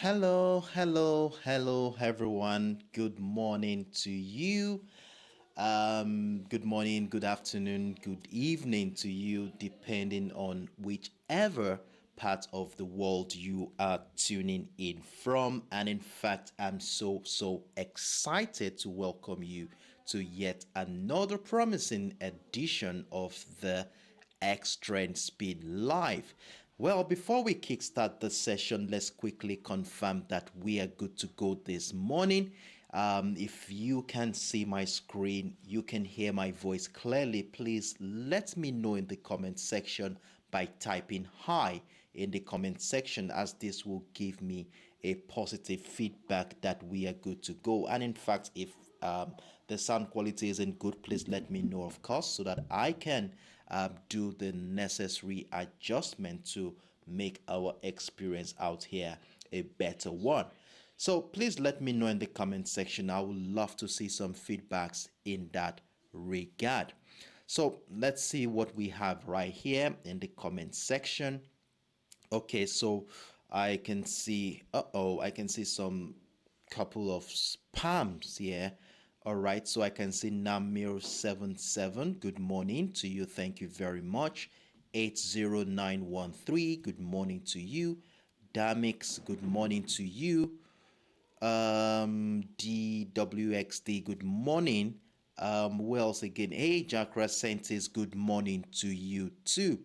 Hello, everyone. Good morning to you. Good morning, good afternoon, good evening to you, depending on whichever part of the world you are tuning in from. And in fact, I'm so excited to welcome you to yet another promising edition of the X Trend Speed Live. Well, before we kickstart the session, let's quickly confirm that we are good to go this morning. If you can see my screen, you can hear my voice clearly, please let me know in the comment section by typing hi in the comment section, as this will give me a positive feedback that we are good to go. And in fact, if the sound quality isn't good, please let me know, of course, so that I can do the necessary adjustment to make our experience out here a better one. So please let me know in the comment section. I would love to see some feedbacks in that regard. So let's see what we have right here in the comment section. Okay, so I can see, I can see some couple of spams here. All right, so I can see Namir77. Good morning to you. Thank you very much. 80913. Good morning to you. Damix. Good morning to you. DWXD. Good morning. Who else again? Hey, Jakra Sentis. Good morning to you too.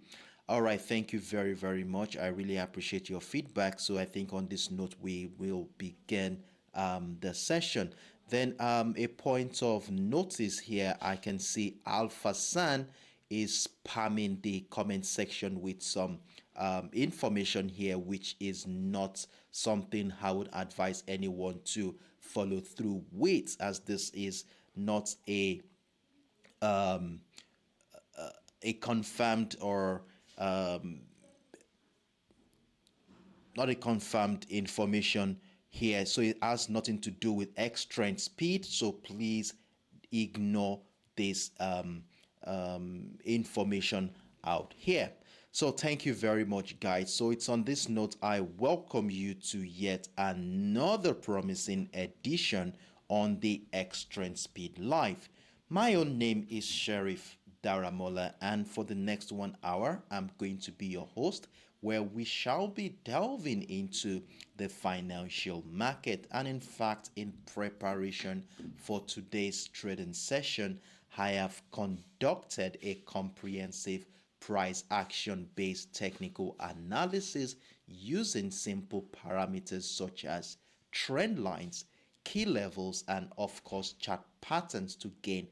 All right, thank you very much. I really appreciate your feedback. So I think on this note we will begin the session. Then a point of notice here, I can see Alpha San is spamming the comment section with some information here, which is not something I would advise anyone to follow through with, as this is not a confirmed or not a confirmed information here, so it has nothing to do with X trend speed. So please ignore this information out here. So thank you very much, guys. So it's on this note I welcome you to yet another promising edition on the X Trend Speed Live. My own name is Sheriff Daramola, and for the next 1 hour I'm going to be your host, where we shall be delving into the financial market. And in fact, in preparation for today's trading session, I have conducted a comprehensive price action based technical analysis using simple parameters such as trend lines, key levels, and of course chart patterns to gain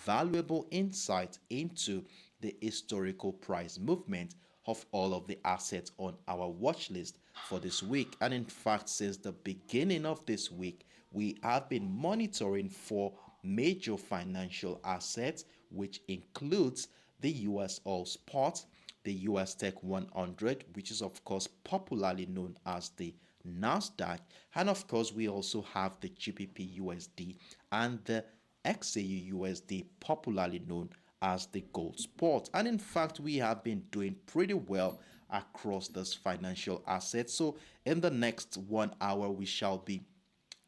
valuable insight into the historical price movement of all of the assets on our watch list for this week. And in fact, since the beginning of this week, we have been monitoring 4 major financial assets, which includes the US All Spot, the USTech100, which is of course popularly known as the Nasdaq, and of course we also have the GBPUSD and the XAUUSD, popularly known as the gold spot. And in fact, we have been doing pretty well across this financial asset. So in the next 1 hour we shall be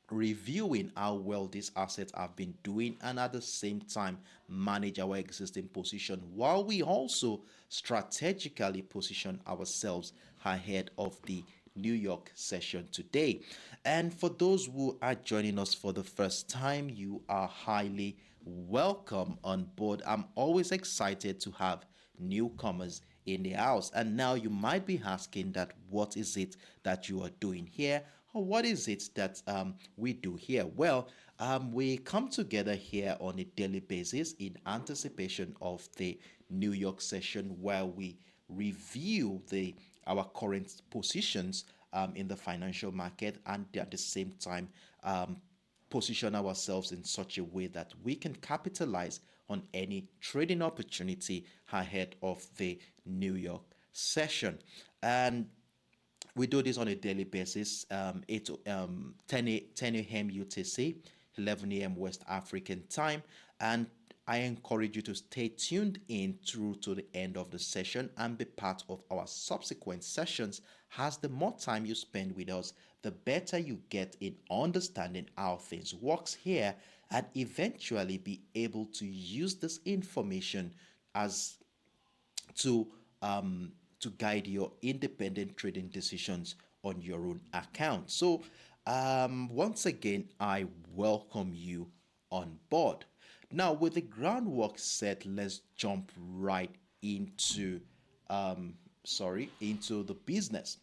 reviewing how well these assets have been doing, and at the same time manage our existing position, while we also strategically position ourselves ahead of the New York session today. And for those who are joining us for the first time, you are highly welcome on board. I'm always excited to have newcomers in the house. And now you might be asking that what is it that you are doing here, or what is it that we do here? Well, we come together here on a daily basis in anticipation of the New York session, where we review our current positions in the financial market, and at the same time position ourselves in such a way that we can capitalize on any trading opportunity ahead of the New York session. And we do this on a daily basis, 10 a.m. UTC, 11 a.m. West African time. And I encourage you to stay tuned in through to the end of the session and be part of our subsequent sessions, as the more time you spend with us, the better you get in understanding how things works here, and eventually be able to use this information as to to guide your independent trading decisions on your own account. So once again, I welcome you on board. Now, with the groundwork set, let's jump right into into the business.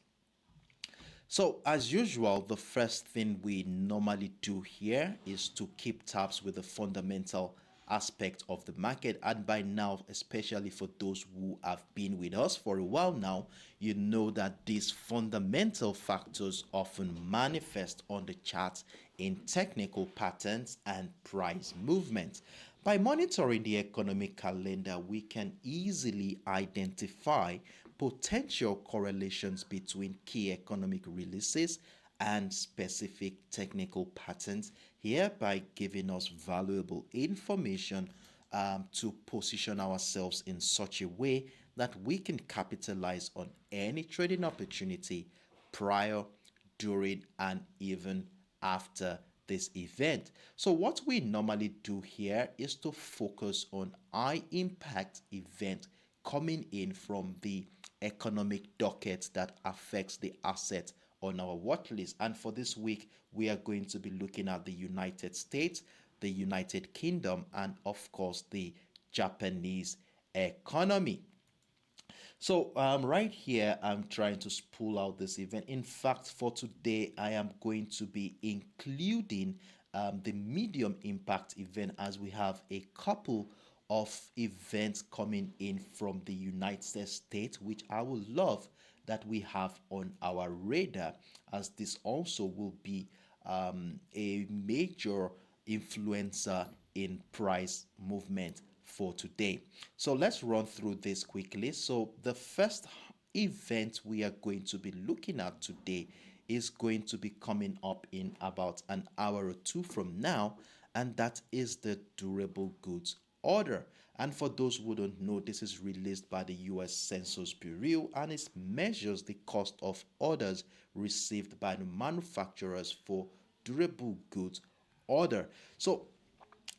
So, as usual, the first thing we normally do here is to keep tabs with the fundamental aspect of the market. And by now, especially for those who have been with us for a while now, you know that these fundamental factors often manifest on the charts in technical patterns and price movements. By monitoring the economic calendar, we can easily identify potential correlations between key economic releases and specific technical patterns, hereby giving us valuable information to position ourselves in such a way that we can capitalize on any trading opportunity prior, during, and even after this event. So what we normally do here is to focus on high impact event coming in from the economic docket that affects the asset on our watch list. And for this week, we are going to be looking at the United States, the United Kingdom, and of course the Japanese economy. So right here, I'm trying to pull out this event. In fact, for today, I am going to be including the medium impact event, as we have a couple of events coming in from the United States, which I would love that we have on our radar, as this also will be a major influencer in price movement for today. So let's run through this quickly. So the first event we are going to be looking at today is going to be coming up in about an hour or two from now, and that is the durable goods order. And for those who don't know, this is released by the US Census Bureau, and it measures the cost of orders received by the manufacturers for durable goods order. So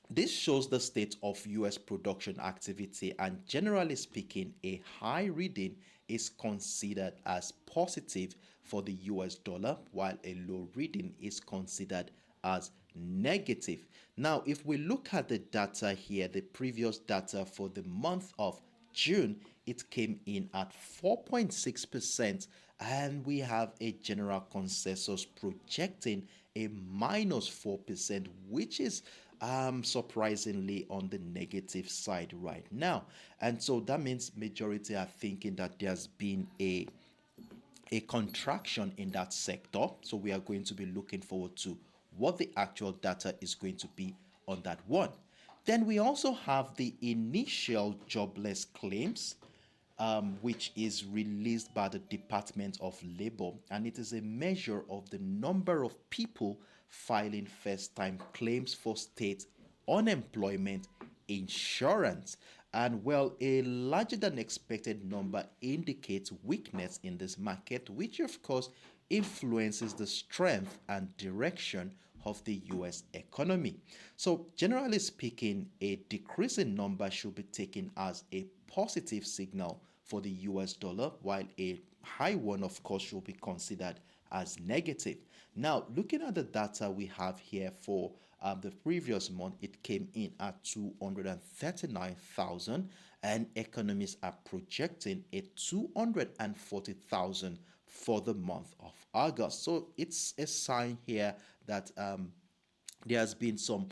this shows the state of US production activity, and generally speaking, a high reading is considered as positive for the US dollar, while a low reading is considered as negative. Now, if we look at the data here, the previous data for the month of June, it came in at 4.6%, and we have a general consensus projecting a minus 4%, which is surprisingly on the negative side right now. And so that means majority are thinking that there's been a contraction in that sector. So we are going to be looking forward to what the actual data is going to be on that one. Then we also have the initial jobless claims, which is released by the Department of Labor, and it is a measure of the number of people filing first-time claims for state unemployment insurance. And well, a larger than expected number indicates weakness in this market, which of course influences the strength and direction of the US economy. So generally speaking, a decreasing number should be taken as a positive signal for the US dollar, while a high one, of course, should be considered as negative. Now, looking at the data we have here for the previous month, it came in at 239,000, and economists are projecting a 240,000 for the month of August. So it's a sign here that there has been some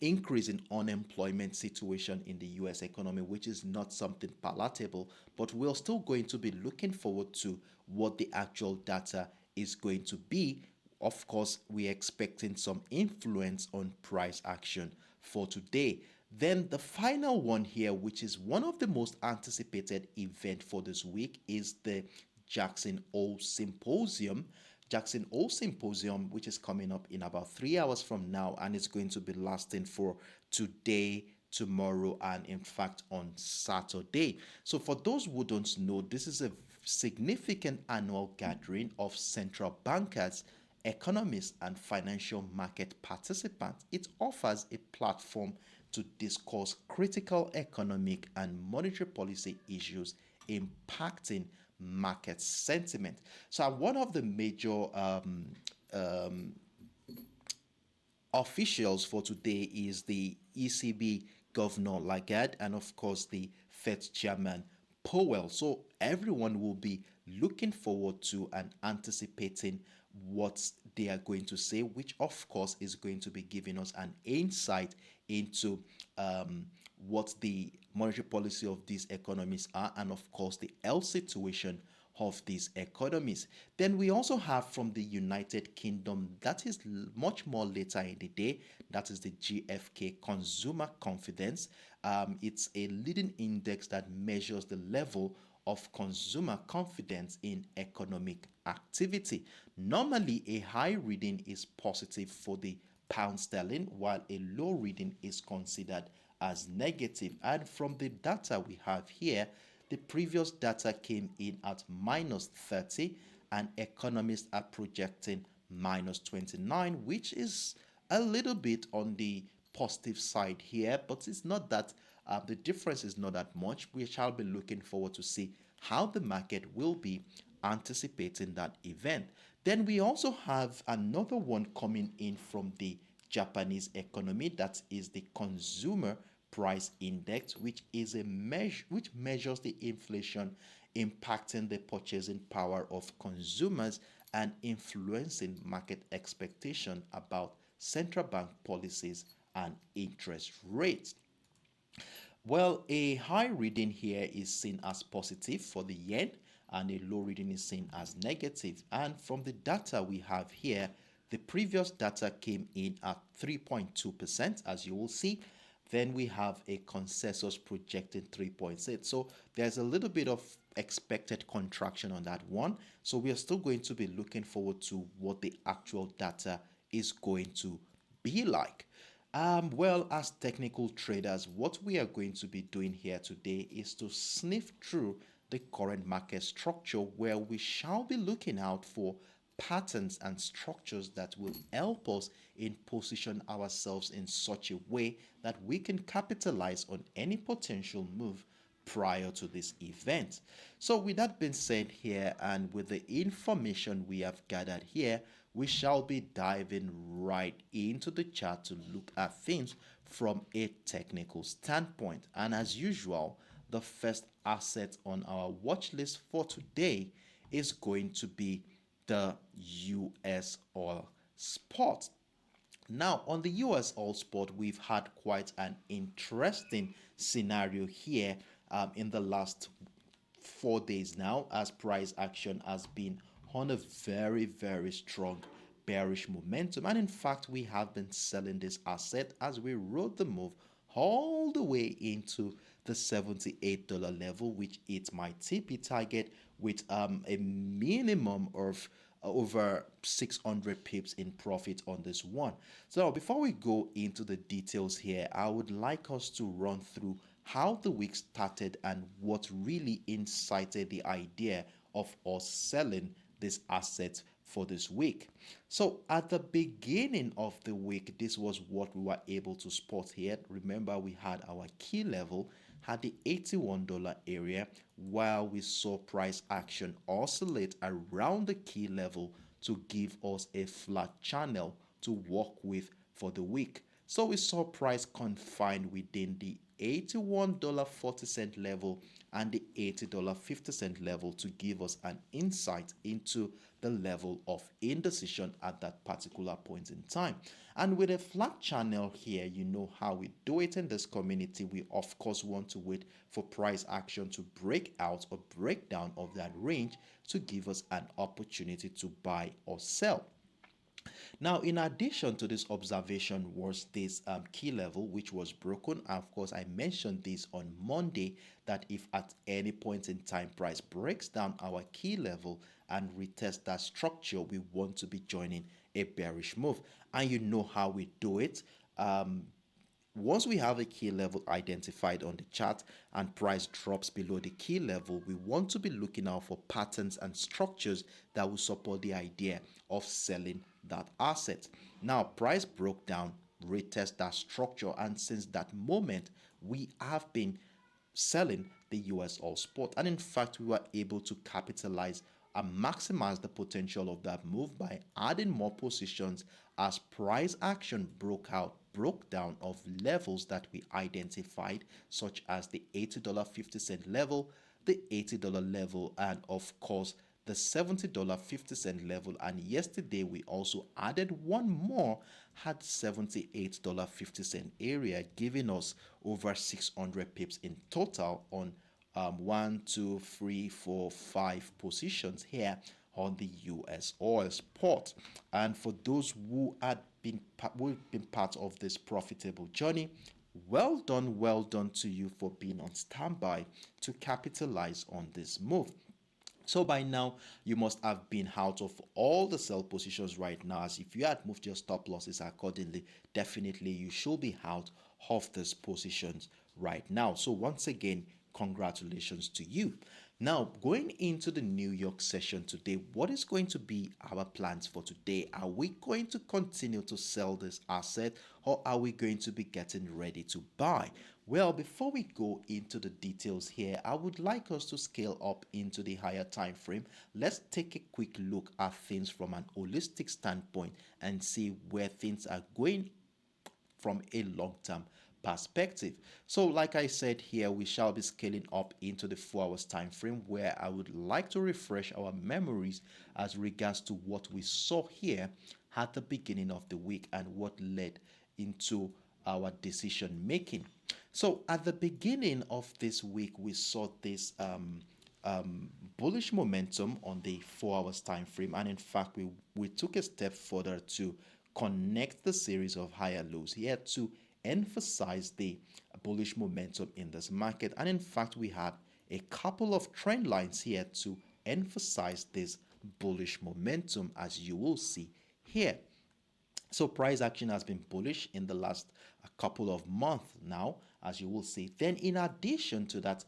increase in unemployment situation in the US economy, which is not something palatable, but we're still going to be looking forward to what the actual data is going to be. Of course, we're expecting some influence on price action for today. Then the final one here, which is one of the most anticipated event for this week, is the Jackson Hole Symposium. Jackson Hole Symposium, which is coming up in about 3 hours from now, and it's going to be lasting for today, tomorrow and in fact on Saturday. So for those who don't know, this is a significant annual gathering of central bankers, economists, and financial market participants. It offers a platform to discuss critical economic and monetary policy issues impacting market sentiment. So one of the major um, officials for today is the ECB Governor Lagarde and of course the Fed Chairman Powell. So everyone will be looking forward to and anticipating what they are going to say, which of course is going to be giving us an insight into what the monetary policy of these economies are and of course the health situation of these economies. Then we also have from the United Kingdom, that is much more later in the day, that is the GFK Consumer Confidence. It's a leading index that measures the level of consumer confidence in economic activity. Normally, a high reading is positive for the pound sterling, while a low reading is considered as negative. And from the data we have here, the previous data came in at minus 30, and economists are projecting minus 29, which is a little bit on the positive side here, but it's not that the difference is not that much. We shall be looking forward to see how the market will be anticipating that event. Then we also have another one coming in from the Japanese economy, that is the consumer price index, which is a measure which measures the inflation impacting the purchasing power of consumers and influencing market expectation about central bank policies and interest rates. Well, a high reading here is seen as positive for the yen, and a low reading is seen as negative. And from the data we have here, the previous data came in at 3.2%, as you will see. Then we have a consensus projecting 3.8. So there's a little bit of expected contraction on that one. So we are still going to be looking forward to what the actual data is going to be like. Well, as technical traders, what we are going to be doing here today is to sniff through the current market structure, where we shall be looking out for patterns and structures that will help us in position ourselves in such a way that we can capitalize on any potential move prior to this event. So with that being said here, and with the information we have gathered here, we shall be diving right into the chart to look at things from a technical standpoint. And as usual, the first asset on our watch list for today is going to be the US oil spot. Now, on the US oil spot, we've had quite an interesting scenario here in the last 4 days now, as price action has been on a very, very strong bearish momentum. And in fact, we have been selling this asset as we rode the move all the way into the $78 level, which is my TP target, with a minimum of over 600 pips in profit on this one. So before we go into the details here, I would like us to run through how the week started and what really incited the idea of us selling this asset for this week. So at the beginning of the week, this was what we were able to spot here. Remember, we had our key level at the $81 area, while we saw price action oscillate around the key level to give us a flat channel to work with for the week. So we saw price confined within the $81.40 level and the $80.50 level to give us an insight into the level of indecision at that particular point in time. And with a flat channel here, you know how we do it in this community. We of course want to wait for price action to break out or break down of that range to give us an opportunity to buy or sell. Now, in addition to this observation was this key level, which was broken. And of course, I mentioned this on Monday, that if at any point in time price breaks down our key level and retest that structure, we want to be joining a bearish move. And you know how we do it. Once we have a key level identified on the chart and price drops below the key level, we want to be looking out for patterns and structures that will support the idea of selling that asset. Now, price broke down, retest that structure, and since that moment, we have been selling the US All Spot. And in fact, we were able to capitalize and maximize the potential of that move by adding more positions as price action broke down of levels that we identified, such as the $80.50 level, the $80 level, and of course the $70.50 level. And yesterday we also added one more at $78.50 area, giving us over 600 pips in total on 1, 2, 3, 4, 5 positions here on the US oil spot. And for those who who've been part of this profitable journey, well done to you for being on standby to capitalize on this move. So by now, you must have been out of all the sell positions right now, as if you had moved your stop losses accordingly, definitely you should be out of these positions right now. So once again, congratulations to you. Now, going into the New York session today, what is going to be our plans for today? Are we going to continue to sell this asset, or are we going to be getting ready to buy? Well, before we go into the details here, I would like us to scale up into the higher time frame. Let's take a quick look at things from an holistic standpoint and see where things are going from a long-term perspective. So like I said here, we shall be scaling up into the 4 hours time frame, where I would like to refresh our memories as regards to what we saw here at the beginning of the week and what led into our decision making. So at the beginning of this week, we saw this bullish momentum on the 4 hours time frame, and in fact we took a step further to connect the series of higher lows here to emphasize the bullish momentum in this market. And in fact, we had a couple of trend lines here to emphasize this bullish momentum, as you will see here. So price action has been bullish in the last couple of months now, as you will see. Then in addition to that,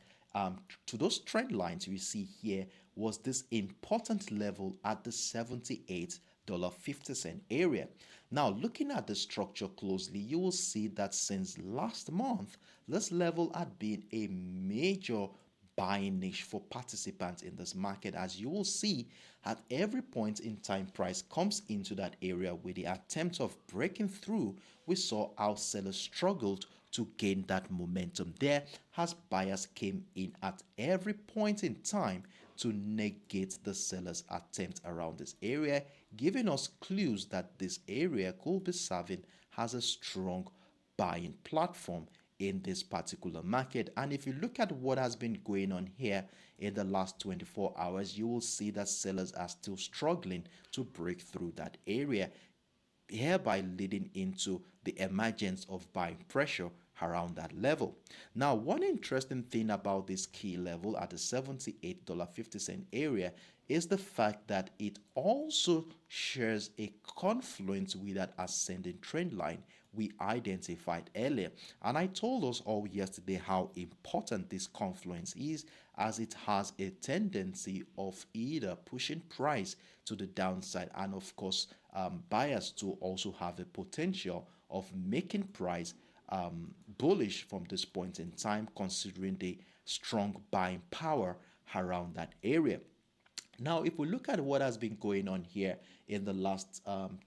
to those trend lines we see here was this important level at the $78.50 area. Now, looking at the structure closely, you will see that since last month, this level had been a major buying niche for participants in this market. As you will see, at every point in time price comes into that area with the attempt of breaking through, we saw how sellers struggled to gain that momentum there as buyers came in at every point in time to negate the seller's attempt around this area, giving us clues that this area could be serving as a strong buying platform in this particular market. And if you look at what has been going on here in the last 24 hours, you will see that sellers are still struggling to break through that area, hereby leading into the emergence of buying pressure around that level. Now, one interesting thing about this key level at the $78.50 area is the fact that it also shares a confluence with that ascending trend line we identified earlier. And I told us all yesterday how important this confluence is, as it has a tendency of either pushing price to the downside and of course buyers to also have a potential of making price bullish from this point in time, considering the strong buying power around that area. Now, if we look at what has been going on here in the last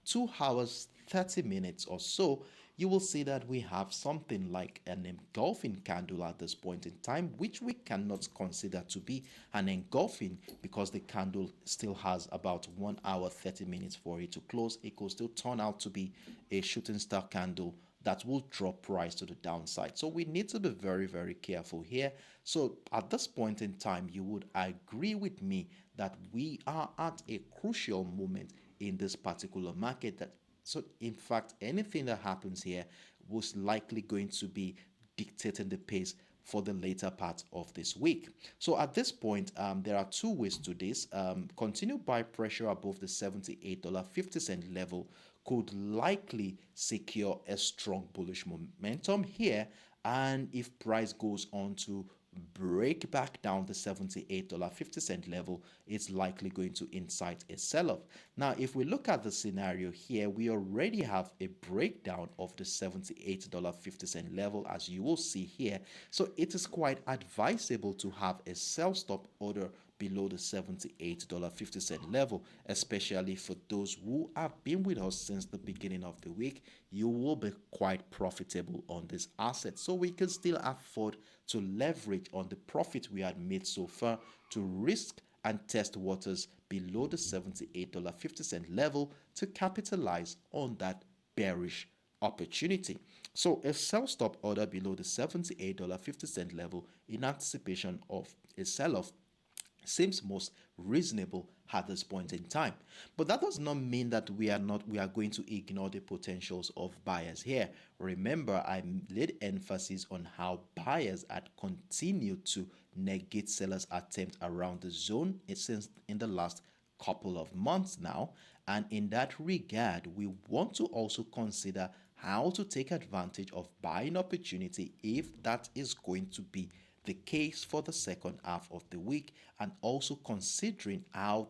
2 hours, 30 minutes or so, you will see that we have something like an engulfing candle at this point in time, which we cannot consider to be an engulfing because the candle still has about 1 hour, 30 minutes for it to close. It could still turn out to be a shooting star candle that will drop price to the downside. So we need to be very, very careful here. So at this point in time, you would agree with me that we are at a crucial moment in this particular market. So in fact, anything that happens here was likely going to be dictating the pace for the later part of this week. So at this point, there are 2 ways to this. Continue buy pressure above the $78.50 level could likely secure a strong bullish momentum here. And if price goes on to break back down the $78.50 level, it's likely going to incite a sell-off. Now, if we look at the scenario here, we already have a breakdown of the $78.50 level, as you will see here. So it is quite advisable to have a sell stop order below the $78.50 level, especially for those who have been with us since the beginning of the week. You will be quite profitable on this asset, so we can still afford to leverage on the profit we had made so far to risk and test waters below the $78.50 level to capitalize on that bearish opportunity. So a sell stop order below the $78.50 level in anticipation of a sell-off seems most reasonable at this point in time. But that does not mean that we are going to ignore the potentials of buyers here. Remember, I laid emphasis on how buyers had continued to negate sellers' attempt around the zone since in the last couple of months now. And in that regard, we want to also consider how to take advantage of buying opportunity if that is going to be the case for the second half of the week, and also considering how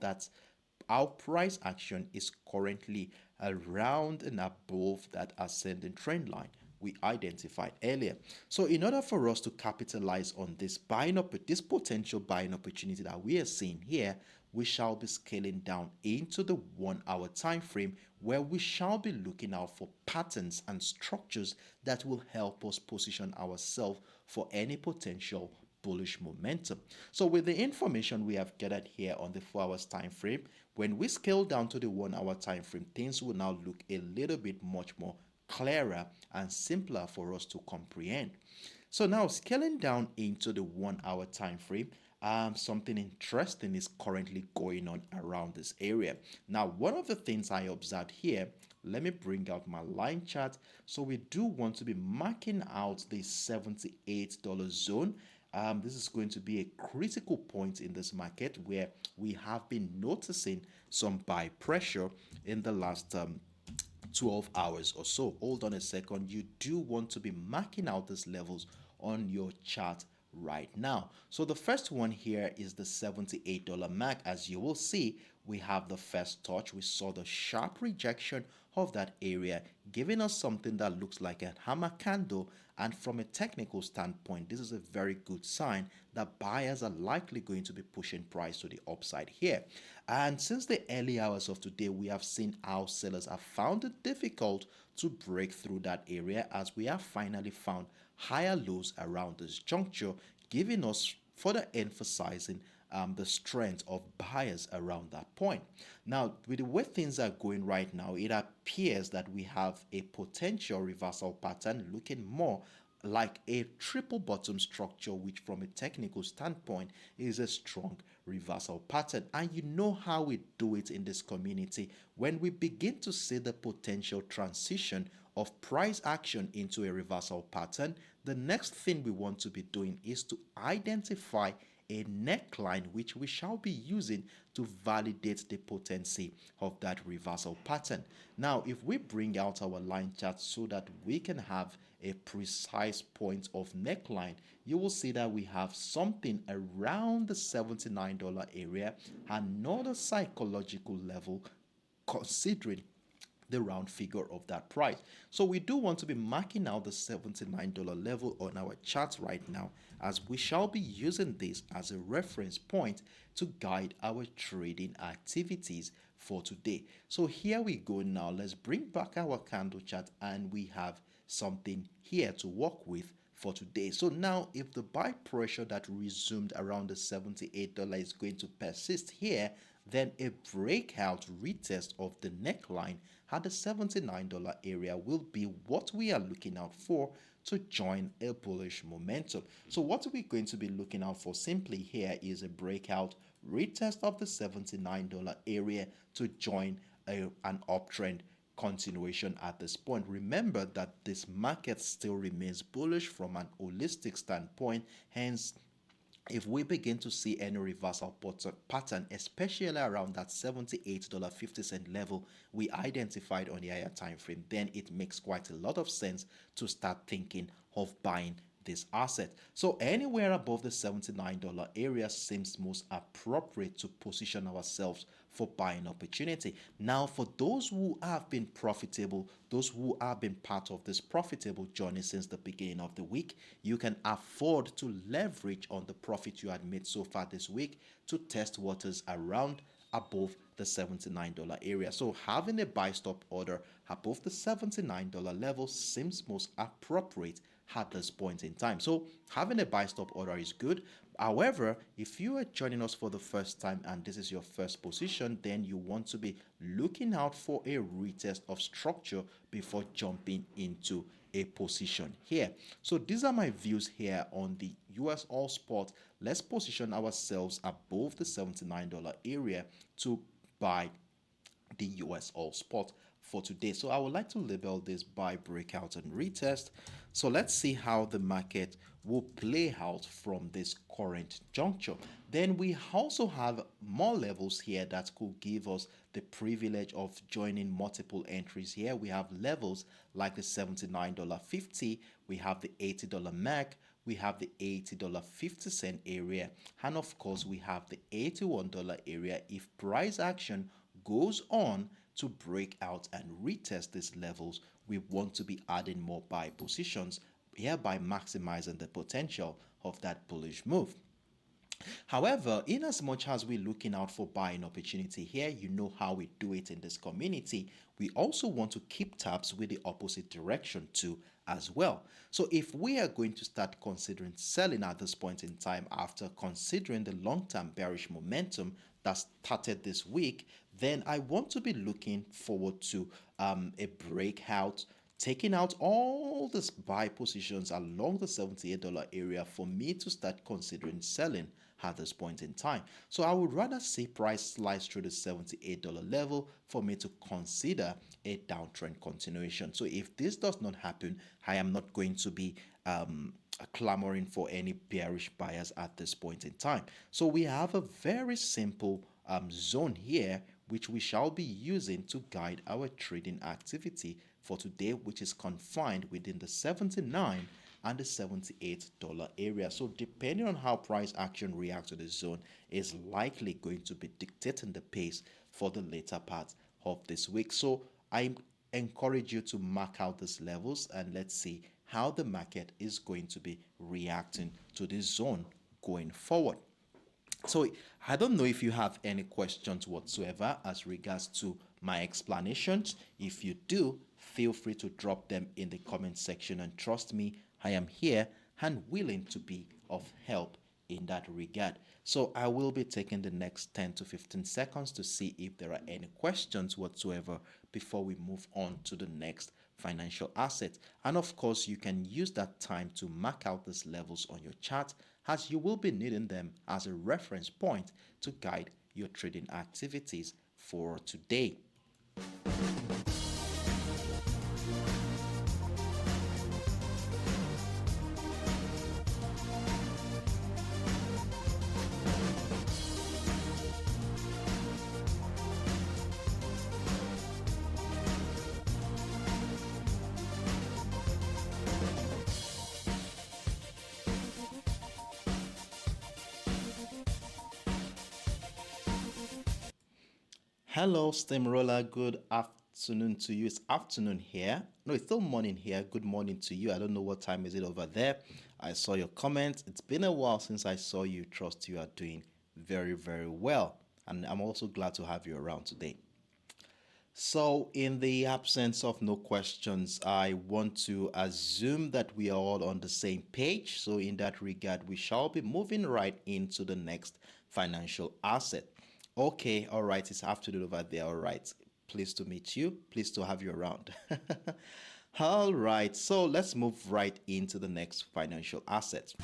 our price action is currently around and above that ascending trend line we identified earlier. So in order for us to capitalize on this potential buying opportunity that we are seeing here, we shall be scaling down into the 1 hour time frame, where we shall be looking out for patterns and structures that will help us position ourselves for any potential bullish momentum. So with the information we have gathered here on the 4 hours time frame, when we scale down to the 1 hour time frame, things will now look a little bit much more clearer and simpler for us to comprehend. So now scaling down into the 1 hour time frame, something interesting is currently going on around this area. Now, one of the things I observed here, let me bring out my line chart. So we do want to be marking out the $78 zone. This is going to be a critical point in this market where we have been noticing some buy pressure in the last 12 hours or so. Hold on a second. You do want to be marking out these levels on your chart right now. So the first one here is the $78 mark. As you will see, we have the first touch. We saw the sharp rejection of that area, giving us something that looks like a hammer candle. And from a technical standpoint, this is a very good sign that buyers are likely going to be pushing price to the upside here. And since the early hours of today, we have seen how sellers have found it difficult to break through that area, as we have finally found higher lows around this juncture, giving us further emphasizing the strength of buyers around that point. Now, with the way things are going right now, it appears that we have a potential reversal pattern looking more like a triple bottom structure, which from a technical standpoint is a strong reversal pattern. And you know how we do it in this community. When we begin to see the potential transition of price action into a reversal pattern, the next thing we want to be doing is to identify a neckline which we shall be using to validate the potency of that reversal pattern. Now, if we bring out our line chart so that we can have a precise point of neckline, you will see that we have something around the $79 area, another psychological level considering the round figure of that price. So we do want to be marking out the $79 level on our chart right now, as we shall be using this as a reference point to guide our trading activities for today. So here we go now. Let's bring back our candle chart, and we have something here to work with for today. So now, if the buy pressure that resumed around the $78 is going to persist here, then a breakout retest of the neckline at the $79 area will be what we are looking out for to join a bullish momentum. So what we're going to be looking out for simply here is a breakout retest of the $79 area to join an uptrend continuation at this point. Remember that this market still remains bullish from an holistic standpoint, hence if we begin to see any reversal pattern, especially around that $78.50 level we identified on the higher time frame, then it makes quite a lot of sense to start thinking of buying this asset. So anywhere above the $79 area seems most appropriate to position ourselves for buying opportunity. Now, for those who have been profitable, those who have been part of this profitable journey since the beginning of the week, you can afford to leverage on the profit you had made so far this week to test waters around above the $79 area. So having a buy stop order above the $79 level seems most appropriate at this point in time. So having a buy stop order is good. However, if you are joining us for the first time and this is your first position, then you want to be looking out for a retest of structure before jumping into a position here. So these are my views here on the US All Spot. Let's position ourselves above the $79 area to buy the US All Spot for today. So I would like to label this buy, breakout, and retest. So let's see how the market will play out from this current juncture. Then we also have more levels here that could give us the privilege of joining multiple entries here. We have levels like the $79.50, we have the $80 MAC, we have the $80.50 area, and of course we have the $81 area if price action goes on to break out and retest these levels. We want to be adding more buy positions, hereby maximizing the potential of that bullish move. However, in as much as we're looking out for buying opportunity here, you know how we do it in this community, we also want to keep tabs with the opposite direction too as well. So if we are going to start considering selling at this point in time after considering the long-term bearish momentum that started this week, then I want to be looking forward to a breakout, taking out all these buy positions along the $78 area for me to start considering selling at this point in time. So I would rather see price slice through the $78 level for me to consider a downtrend continuation. So if this does not happen, I am not going to be clamoring for any bearish buyers at this point in time. So we have a very simple zone here which we shall be using to guide our trading activity for today, which is confined within the 79 and the $78 area. So depending on how price action reacts to the zone is likely going to be dictating the pace for the later part of this week. So I encourage you to mark out these levels and let's see how the market is going to be reacting to this zone going forward. So I don't know if you have any questions whatsoever as regards to my explanations. If you do, feel free to drop them in the comment section, and trust me, I am here and willing to be of help in that regard. So I will be taking the next 10 to 15 seconds to see if there are any questions whatsoever before we move on to the next financial asset. And of course, you can use that time to mark out these levels on your chart, as you will be needing them as a reference point to guide your trading activities for today. Hello, Steamroller. Good afternoon to you. It's afternoon here. No, it's still morning here. Good morning to you. I don't know what time is it over there. I saw your comment. It's been a while since I saw you. Trust you are doing very, very well. And I'm also glad to have you around today. So in the absence of no questions, I want to assume that we are all on the same page. So in that regard, we shall be moving right into the next financial asset. Okay, all right, it's afternoon over there. All right, pleased to meet you. Pleased to have you around. All right, so let's move right into the next financial asset.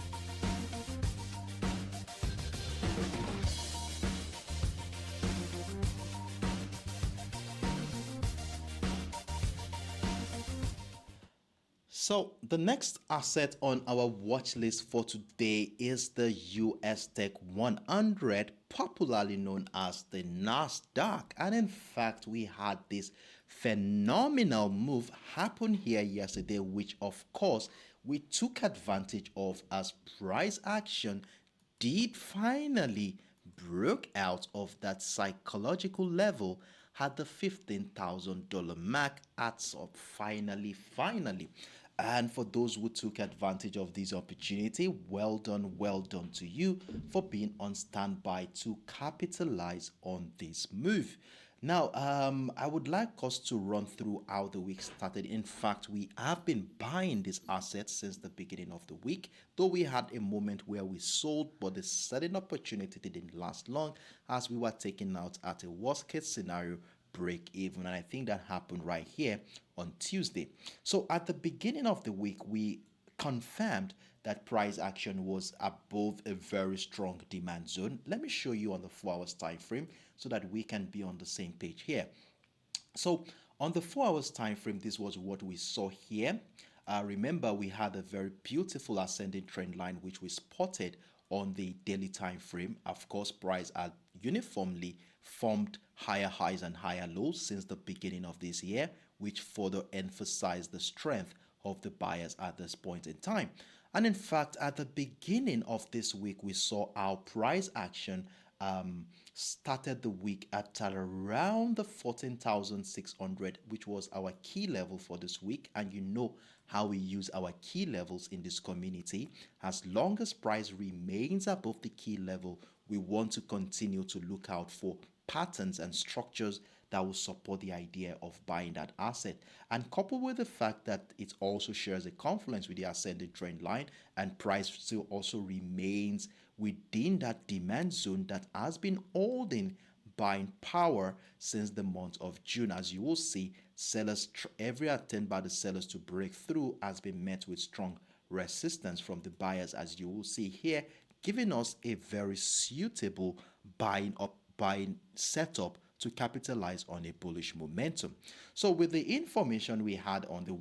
So the next asset on our watch list for today is the USTech 100, popularly known as the Nasdaq. And in fact, we had this phenomenal move happen here yesterday, which of course we took advantage of as price action did finally broke out of that psychological level at the $15,000 mark at some finally. And for those who took advantage of this opportunity, well done to you for being on standby to capitalize on this move. Now, I would like us to run through how the week started. In fact, we have been buying this asset since the beginning of the week, though we had a moment where we sold, but the selling opportunity didn't last long as we were taken out at a worst case scenario break even, and I think that happened right here on Tuesday. So at the beginning of the week, we confirmed that price action was above a very strong demand zone. Let me show you on the 4 hours time frame so that we can be on the same page here. So on the 4 hours time frame, this was what we saw here. Remember, we had a very beautiful ascending trend line which we spotted on the daily time frame. Of course, price had uniformly formed higher highs and higher lows since the beginning of this year, which further emphasized the strength of the buyers at this point in time. And in fact, at the beginning of this week, we saw our price action started the week at around the 14,600, which was our key level for this week. And you know how we use our key levels in this community. As long as price remains above the key level, we want to continue to look out for patterns and structures that will support the idea of buying that asset. And coupled with the fact that it also shares a confluence with the ascending trend line, and price still also remains within that demand zone that has been holding buying power since the month of June. As you will see, sellers, every attempt by the sellers to break through has been met with strong resistance from the buyers, as you will see here, giving us a very suitable buying setup to capitalize on a bullish momentum. So with the information we had on the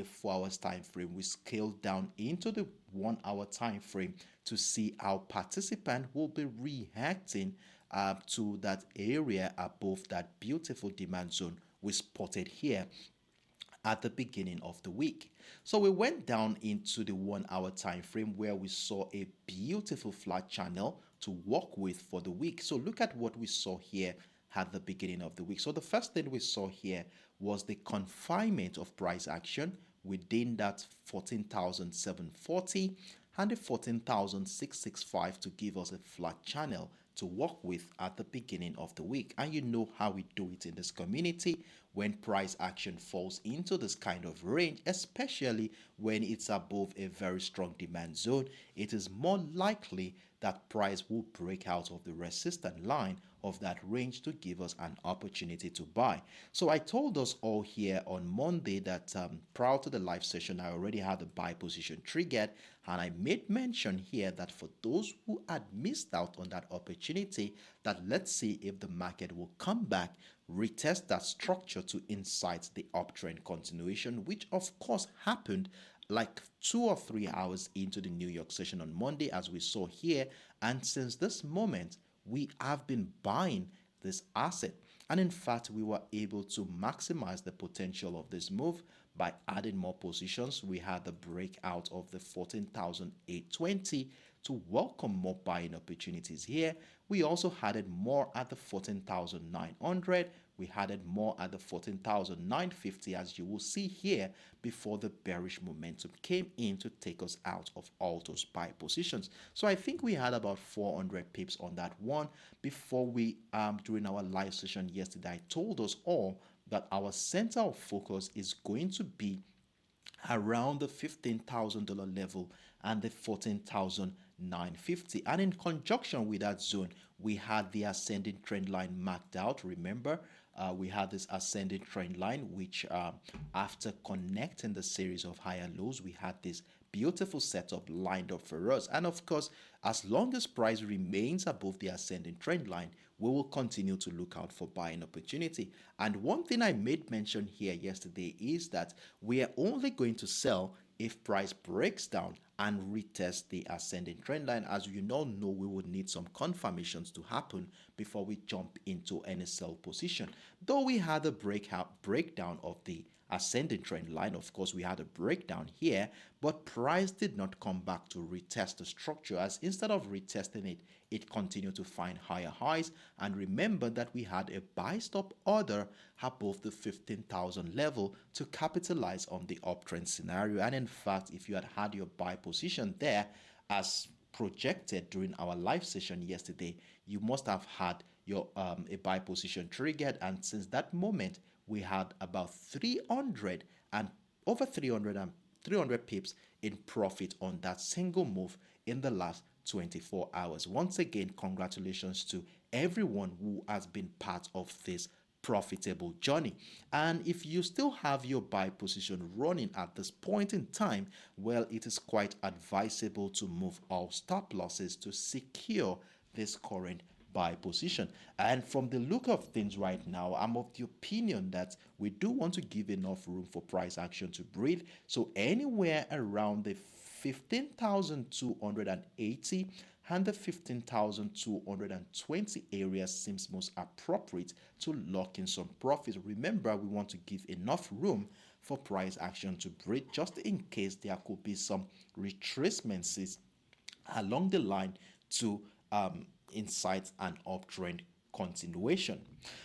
4 hours time frame, we scaled down into the 1 hour time frame to see how participants will be reacting to that area above that beautiful demand zone we spotted here at the beginning of the week. So we went down into the 1 hour time frame where we saw a beautiful flat channel to work with for the week. So look at what we saw here at the beginning of the week. So the first thing we saw here was the confinement of price action within that 14,740 and the 14,665 to give us a flat channel to work with at the beginning of the week. And you know how we do it in this community. When price action falls into this kind of range, especially when it's above a very strong demand zone, it is more likely that price will break out of the resistance line of that range to give us an opportunity to buy. So I told us all here on Monday that prior to the live session, I already had a buy position triggered, and I made mention here that for those who had missed out on that opportunity, that let's see if the market will come back, retest that structure to incite the uptrend continuation, which of course happened like 2 or 3 hours into the New York session on Monday, as we saw here. And since this moment, we have been buying this asset. And in fact, we were able to maximize the potential of this move by adding more positions. We had the breakout of the 14,820 to welcome more buying opportunities here. We also added more at the 14,900. We added more at the 14,950, as you will see here, before the bearish momentum came in to take us out of all those buy positions. So I think we had about 400 pips on that one. Before we, during our live session yesterday, I told us all that our center of focus is going to be around the $15,000 level and the 14,950. And in conjunction with that zone, we had the ascending trend line marked out. Remember, we had this ascending trend line, which after connecting the series of higher lows, we had this beautiful setup lined up for us. And of course, as long as price remains above the ascending trend line, we will continue to look out for buying opportunity. And one thing I made mention here yesterday is that we are only going to sell if price breaks down and retest the ascending trend line. As you all know, we would need some confirmations to happen before we jump into any sell position. Though we had a breakdown of the ascending trend line, of course we had a breakdown here, but price did not come back to retest the structure, as instead of retesting it, it continued to find higher highs. And remember that we had a buy stop order above the 15,000 level to capitalize on the uptrend scenario. And in fact, if you had your buy position there as projected during our live session yesterday, you must have had your a buy position triggered. And since that moment, we had about 300 and over 300 pips in profit on that single move in the last 24 hours. Once again, congratulations to everyone who has been part of this profitable journey. And if you still have your buy position running at this point in time, well, it is quite advisable to move all stop losses to secure this current buy position. And from the look of things right now, I'm of the opinion that we do want to give enough room for price action to breathe. So anywhere around the 15,280 and the 15,220 areas seems most appropriate to lock in some profits. Remember, we want to give enough room for price action to breathe, just in case there could be some retracements along the line to incite an uptrend continuation.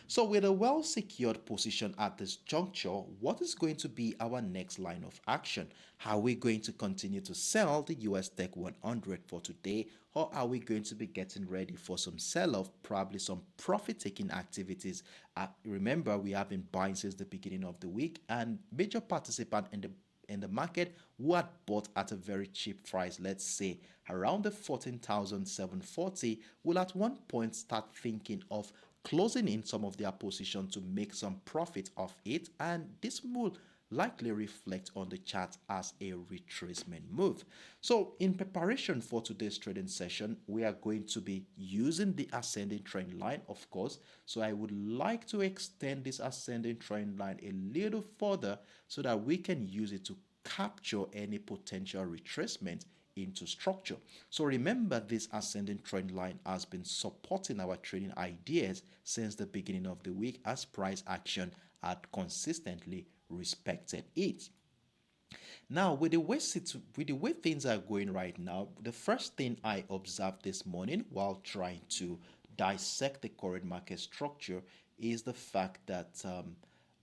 So with a well secured position at this juncture, what is going to be our next line of action? Are we going to continue to sell the USTech100 for today, or are we going to be getting ready for some sell-off, probably some profit-taking activities? Remember, we have been buying since the beginning of the week, and major participant in the market who had bought at a very cheap price, let's say around the 14,740, will at one point start thinking of closing in some of their position to make some profit of it, and this will likely reflect on the chart as a retracement move. So in preparation for today's trading session, we are going to be using the ascending trend line, of course. So I would like to extend this ascending trend line a little further so that we can use it to capture any potential retracement into structure. So remember, this ascending trend line has been supporting our trading ideas since the beginning of the week, as price action had consistently respected it. Now, with the way things are going right now, the first thing I observed this morning while trying to dissect the current market structure is the fact that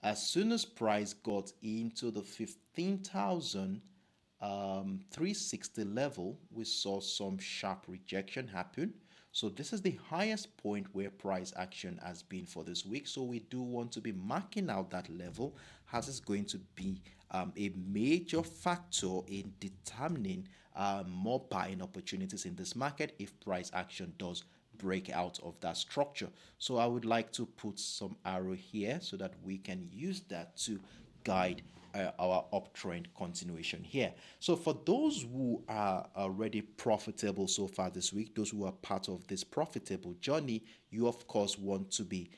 as soon as price got into the 15,360 level, we saw some sharp rejection happen. So this is the highest point where price action has been for this week. So we do want to be marking out that level, as it's going to be a major factor in determining more buying opportunities in this market if price action does break out of that structure. So I would like to put some arrow here so that we can use that to guide our uptrend continuation here. So for those who are already profitable so far this week, those who are part of this profitable journey, you of course want to be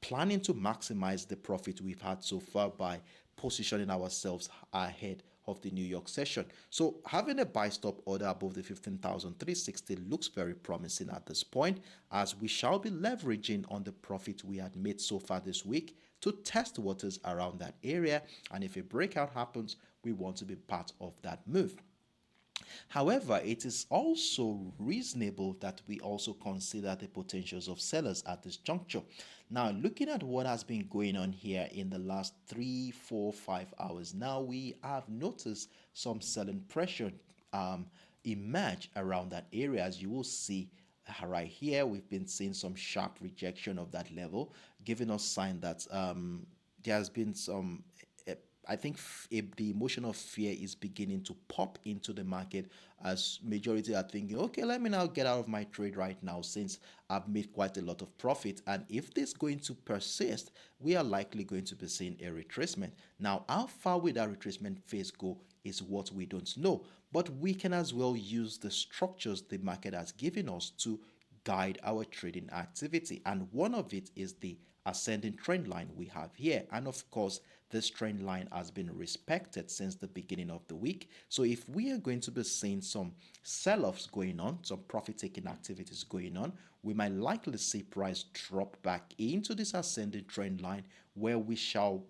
planning to maximize the profit we've had so far by positioning ourselves ahead of the New York session. So having a buy stop order above the 15,360 looks very promising at this point, as we shall be leveraging on the profit we had made so far this week to test waters around that area. And if a breakout happens, we want to be part of that move. However, it is also reasonable that we also consider the potentials of sellers at this juncture. Now, looking at what has been going on here in the last 3, 4, 5 hours, now we have noticed some selling pressure emerge around that area. As you will see right here, we've been seeing some sharp rejection of that level, giving us sign that there has been some I think the emotion of fear is beginning to pop into the market, as majority are thinking, okay, let me now get out of my trade right now since I've made quite a lot of profit. And if this is going to persist, we are likely going to be seeing a retracement. Now, how far will that retracement phase go is what we don't know, but we can as well use the structures the market has given us to guide our trading activity. And one of it is the ascending trend line we have here. And of course, this trend line has been respected since the beginning of the week. So if we are going to be seeing some sell-offs going on, some profit-taking activities going on, we might likely see price drop back into this ascending trend line, where we shall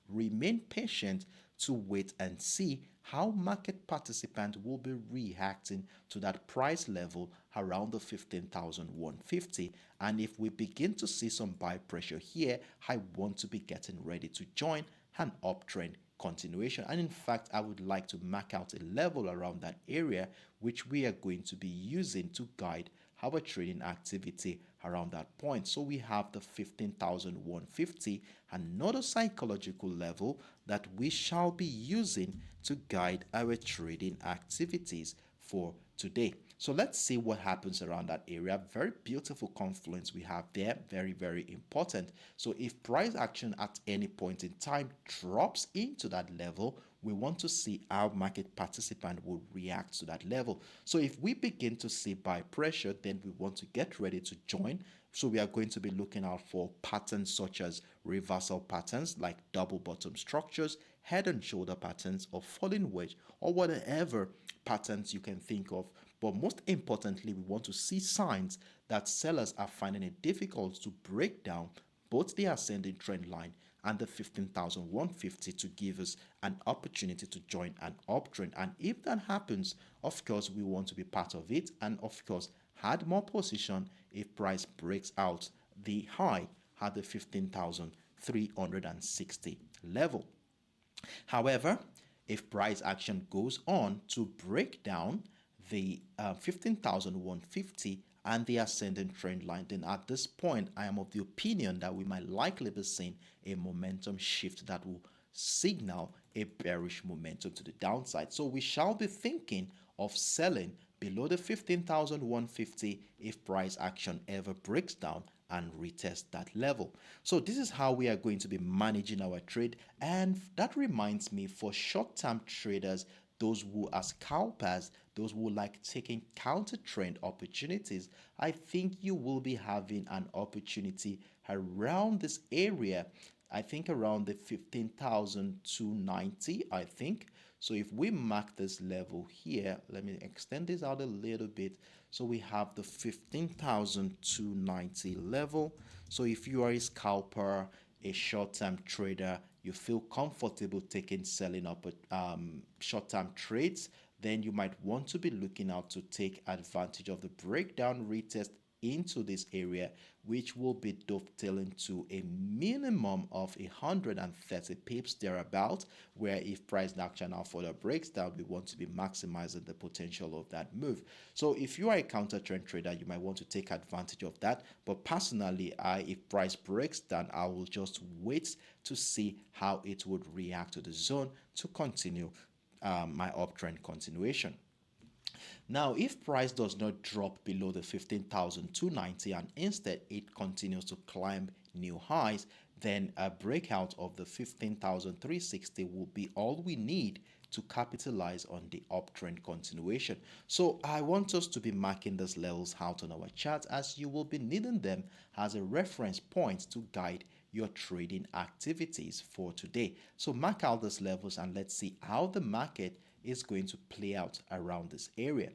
remain patient to wait and see how market participants will be reacting to that price level around the 15,150. And if we begin to see some buy pressure here, I want to be getting ready to join an uptrend continuation. And in fact, I would like to mark out a level around that area, which we are going to be using to guide our trading activity around that point. So we have the 15,150, another psychological level that we shall be using to guide our trading activities for today. So let's see what happens around that area. Very beautiful confluence we have there. Very, very important. So if price action at any point in time drops into that level, we want to see how market participant will react to that level. So if we begin to see buy pressure, then we want to get ready to join. So we are going to be looking out for patterns such as reversal patterns like double bottom structures, head and shoulder patterns, or falling wedge, or whatever patterns you can think of. But most importantly, we want to see signs that sellers are finding it difficult to break down both the ascending trend line and the 15,150 to give us an opportunity to join an uptrend. And if that happens, of course, we want to be part of it, and of course, add more position if price breaks out the high at the 15,360 level. However, if price action goes on to break down the 15,150 and the ascending trend line, then at this point, I am of the opinion that we might likely be seeing a momentum shift that will signal a bearish momentum to the downside. So we shall be thinking of selling below the 15,150 if price action ever breaks down and retest that level. So this is how we are going to be managing our trade. And that reminds me, for short-term traders, those who are scalpers, those who like taking counter trend opportunities, I think you will be having an opportunity around this area. I think around the 15,290, I think. So if we mark this level here, let me extend this out a little bit. So we have the 15,290 level. So if you are a scalper, a short-term trader, you feel comfortable selling up short-term trades, then you might want to be looking out to take advantage of the breakdown retest into this area, which will be dovetailing to a minimum of 130 pips thereabout, where if price action now further breaks down, we want to be maximizing the potential of that move. So if you are a counter trend trader, you might want to take advantage of that. But personally, if price breaks down, I will just wait to see how it would react to the zone to continue my uptrend continuation. Now, if price does not drop below the 15,290 and instead it continues to climb new highs, then a breakout of the 15,360 will be all we need to capitalize on the uptrend continuation. So I want us to be marking these levels out on our chart, as you will be needing them as a reference point to guide your trading activities for today. So mark out these levels and let's see how the market is going to play out around this area.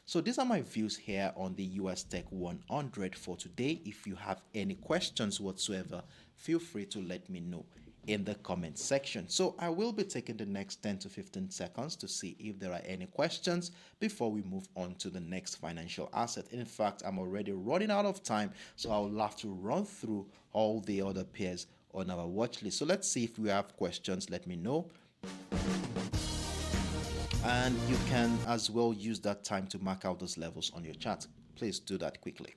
So these are my views here on the USTech100 for today. If you have any questions whatsoever, feel free to let me know in the comment section. So I will be taking the next 10 to 15 seconds to see if there are any questions before we move on to the next financial asset. In fact, I'm already running out of time, so I'll have to run through all the other pairs on our watch list. So let's see if we have questions. Let me know. And you can as well use that time to mark out those levels on your chart. Please do that quickly.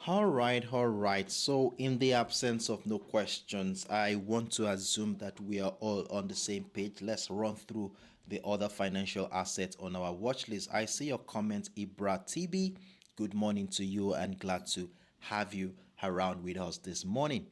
All right. So, in the absence of no questions, I want to assume that we are all on the same page. Let's run through the other financial assets on our watch list. I see your comment, Ibra TB. Good morning to you and glad to have you around with us this morning.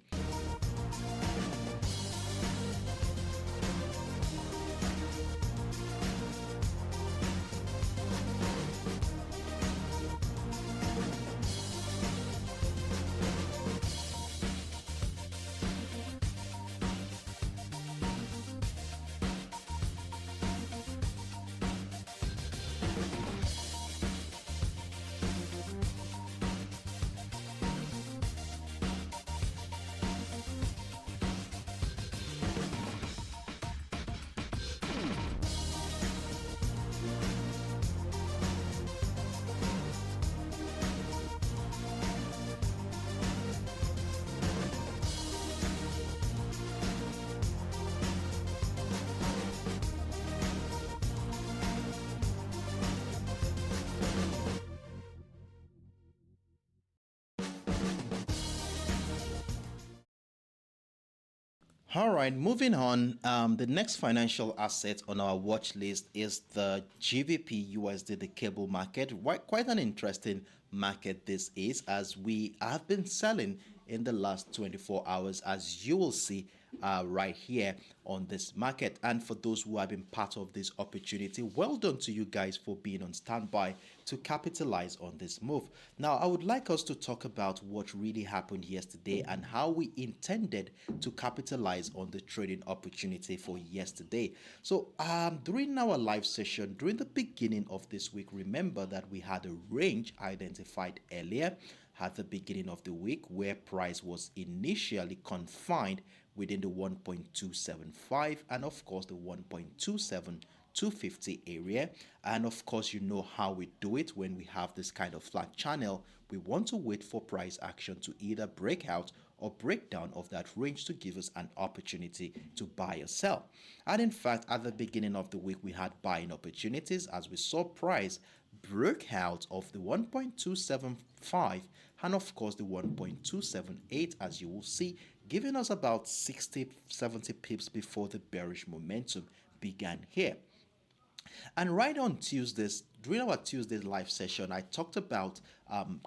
All right, moving on. The next financial asset on our watch list is the GBPUSD, the cable market. Quite an interesting market this is, as we have been selling in the last 24 hours, as you will see right here on this market. And for those who have been part of this opportunity, well done to you guys for being on standby to capitalize on this move. Now, I would like us to talk about what really happened yesterday and how we intended to capitalize on the trading opportunity for yesterday. So, during our live session, during the beginning of this week, remember that we had a range identified earlier at the beginning of the week where price was initially confined within the 1.275 and of course the 1.27250 area. And of course, you know how we do it when we have this kind of flat channel. We want to wait for price action to either break out or breakdown of that range to give us an opportunity to buy or sell. And in fact, at the beginning of the week, we had buying opportunities as we saw price broke out of the 1.275 and of course the 1.278, as you will see, giving us about 60-70 pips before the bearish momentum began here. And right on Tuesdays, during our Tuesday live session, I talked about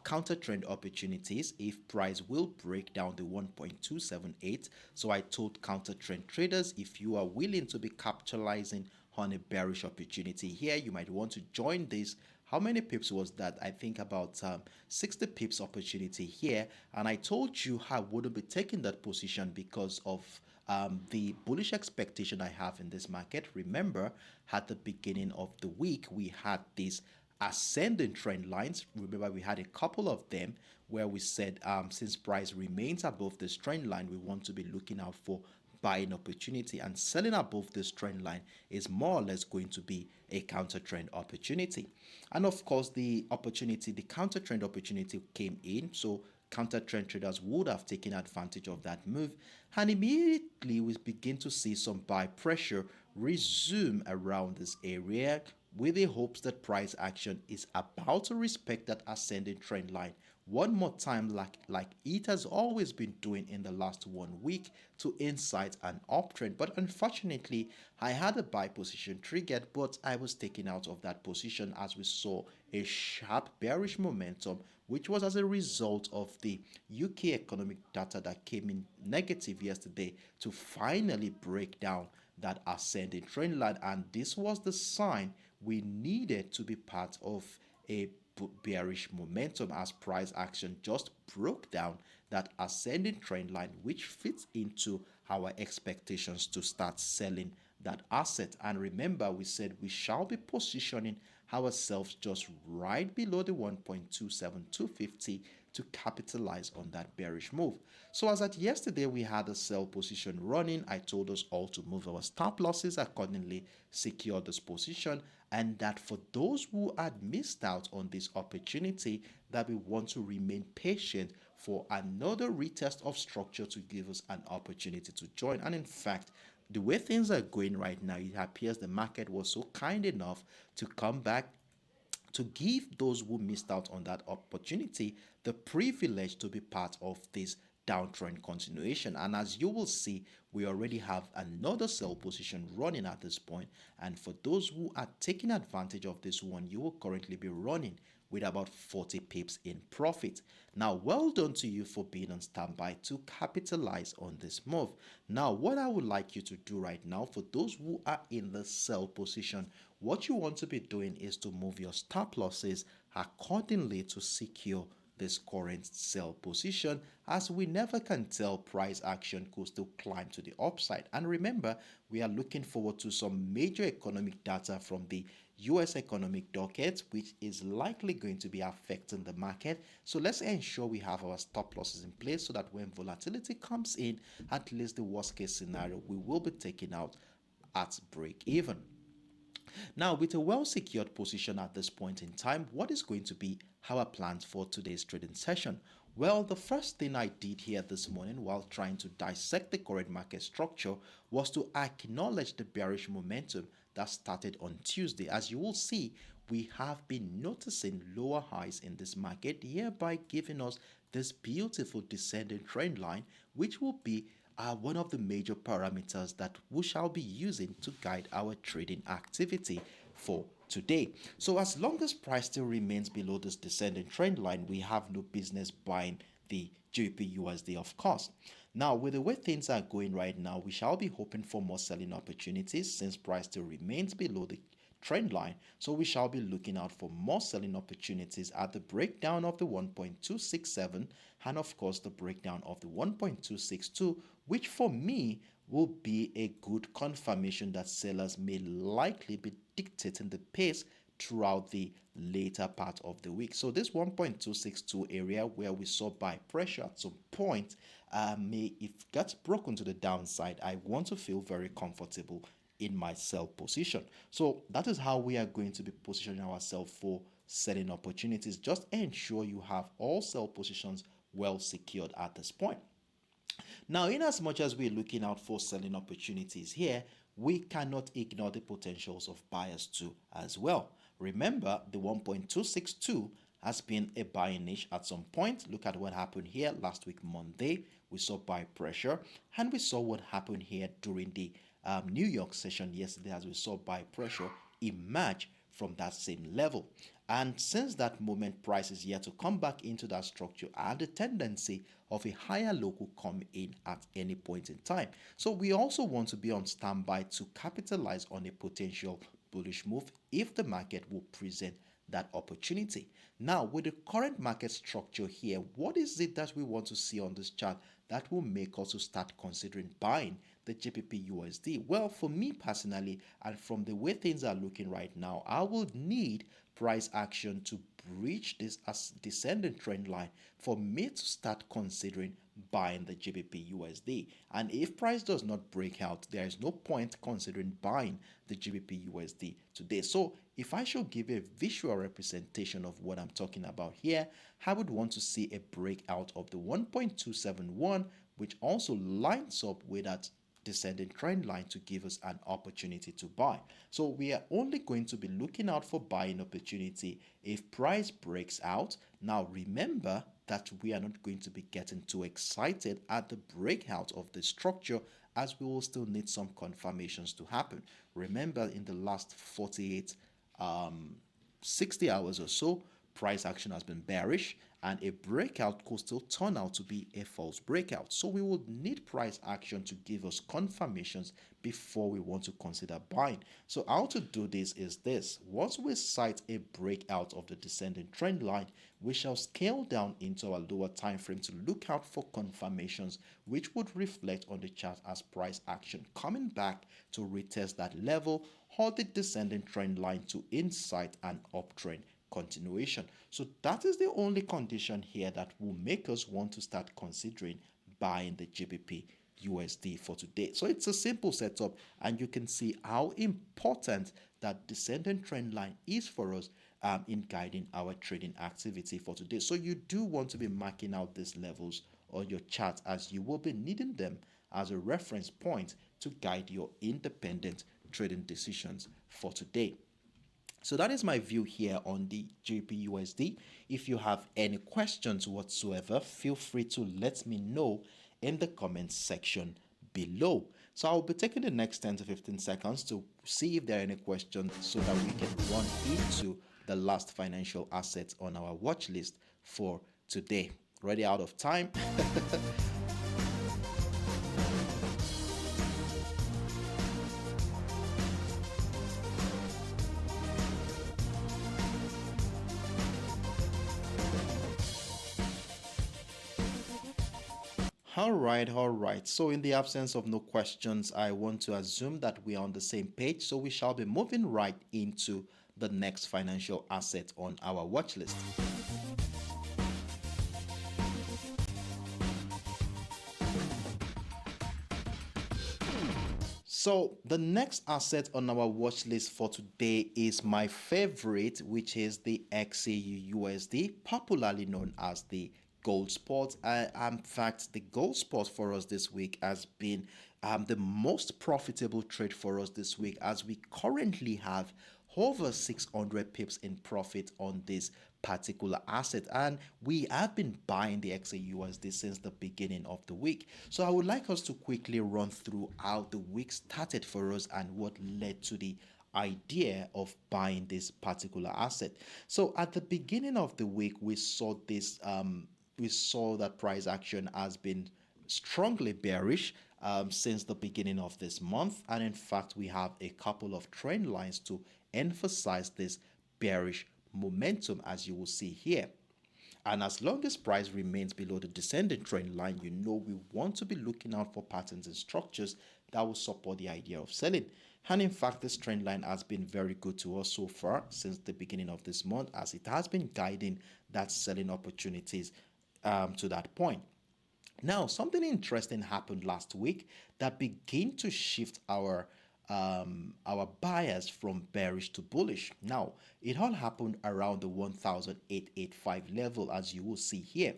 counter trend opportunities if price will break down the 1.278. So I told counter trend traders, if you are willing to be capitalizing on a bearish opportunity here, you might want to join this. How many pips was that? I think about 60 pips opportunity here. And I told you I wouldn't be taking that position because of the bullish expectation I have in this market. Remember, at the beginning of the week, we had these ascending trend lines. Remember, we had a couple of them where we said since price remains above this trend line, we want to be looking out for buying opportunity, and selling above this trend line is more or less going to be a counter trend opportunity. And of course, the counter trend opportunity came in. So counter trend traders would have taken advantage of that move, and immediately we begin to see some buy pressure resume around this area with the hopes that price action is about to respect that ascending trend line one more time, like it has always been doing in the last 1 week, to incite an uptrend. But unfortunately, I had a buy position triggered, but I was taken out of that position as we saw a sharp bearish momentum, which was as a result of the UK economic data that came in negative yesterday to finally break down that ascending trend line. And this was the sign we needed to be part of a bearish momentum as price action just broke down that ascending trend line, which fits into our expectations to start selling that asset. And remember, we said we shall be positioning ourselves just right below the 1.27250 to capitalize on that bearish move. So as at yesterday, we had a sell position running. I told us all to move our stop losses accordingly, secure this position, and that for those who had missed out on this opportunity, that we want to remain patient for another retest of structure to give us an opportunity to join. And in fact, the way things are going right now, it appears the market was so kind enough to come back to give those who missed out on that opportunity the privilege to be part of this downtrend continuation. And as you will see, we already have another sell position running at this point. And for those who are taking advantage of this one, you will currently be running with about 40 pips in profit. Now, well done to you for being on standby to capitalize on this move. Now, what I would like you to do right now, for those who are in the sell position, what you want to be doing is to move your stop losses accordingly to secure this current sell position, as we never can tell, price action could still climb to the upside. And remember, we are looking forward to some major economic data from the US economic docket, which is likely going to be affecting the market. So let's ensure we have our stop losses in place so that when volatility comes in, at least the worst case scenario, we will be taking out at break even. Now, with a well-secured position at this point in time, what is going to be our plans for today's trading session? Well, the first thing I did here this morning while trying to dissect the current market structure was to acknowledge the bearish momentum that started on Tuesday. As you will see, we have been noticing lower highs in this market, hereby giving us this beautiful descending trend line, which will be one of the major parameters that we shall be using to guide our trading activity for today. So as long as price still remains below this descending trend line, we have no business buying the GBPUSD, of course. Now, with the way things are going right now, we shall be hoping for more selling opportunities since price still remains below the trend line. So we shall be looking out for more selling opportunities at the breakdown of the 1.267 and of course the breakdown of the 1.262, which for me will be a good confirmation that sellers may likely be dictating the pace throughout the later part of the week. So this 1.262 area where we saw buy pressure at some point, if it gets broken to the downside, I want to feel very comfortable in my sell position. So that is how we are going to be positioning ourselves for selling opportunities. Just ensure you have all sell positions well secured at this point. Now, in as much as we're looking out for selling opportunities here, we cannot ignore the potentials of buyers too as well. Remember, the 1.262 has been a buying niche at some point. Look at what happened here last week, Monday. We saw buy pressure, and we saw what happened here during the New York session yesterday, as we saw buy pressure emerge from that same level. And since that moment, price is yet to come back into that structure and the tendency of a higher low could come in at any point in time. So we also want to be on standby to capitalize on a potential bullish move if the market will present that opportunity. Now, with the current market structure here, what is it that we want to see on this chart that will make us to start considering buying the GBPUSD? Well, for me personally, and from the way things are looking right now, I would need price action to breach this descending trend line for me to start considering buying the GBPUSD. And if price does not break out, there is no point considering buying the GBPUSD today. So if I should give a visual representation of what I'm talking about here, I would want to see a breakout of the 1.271, which also lines up with that descending trend line to give us an opportunity to buy. So we are only going to be looking out for buying opportunity if price breaks out. Now remember that we are not going to be getting too excited at the breakout of the structure, as we will still need some confirmations to happen. Remember, in the last 48 60 hours or so, price action has been bearish, and a breakout could still turn out to be a false breakout. So we would need price action to give us confirmations before we want to consider buying. So how to do this is this: once we sight a breakout of the descending trend line, we shall scale down into our lower time frame to look out for confirmations which would reflect on the chart as price action coming back to retest that level or the descending trend line to incite an uptrend continuation. So that is the only condition here that will make us want to start considering buying the GBP USD for today. So it's a simple setup, and you can see how important that descending trend line is for us in guiding our trading activity for today. So you do want to be marking out these levels on your chart, as you will be needing them as a reference point to guide your independent trading decisions for today. So that is my view here on the GBPUSD. If you have any questions whatsoever, feel free to let me know in the comments section below. So I'll be taking the next 10 to 15 seconds to see if there are any questions so that we can run into the last financial asset on our watch list for today. Already out of time. All right, all right. So in the absence of no questions, I want to assume that we are on the same page. So we shall be moving right into the next financial asset on our watch list. So the next asset on our watch list for today is my favorite, which is the XAUUSD, popularly known as the gold spot. In fact, the gold spot for us this week has been the most profitable trade for us this week, as we currently have over 600 pips in profit on this particular asset, and we have been buying the XAUUSD since the beginning of the week. So I would like us to quickly run through how the week started for us and what led to the idea of buying this particular asset. So at the beginning of the week, we saw that price action has been strongly bearish since the beginning of this month, and in fact we have a couple of trend lines to emphasize this bearish momentum, as you will see here. And as long as price remains below the descending trend line, you know we want to be looking out for patterns and structures that will support the idea of selling. And in fact, this trend line has been very good to us so far since the beginning of this month, as it has been guiding that selling opportunities to that point. Now, something interesting happened last week that began to shift our bias from bearish to bullish. Now, it all happened around the 1,885 level, as you will see here.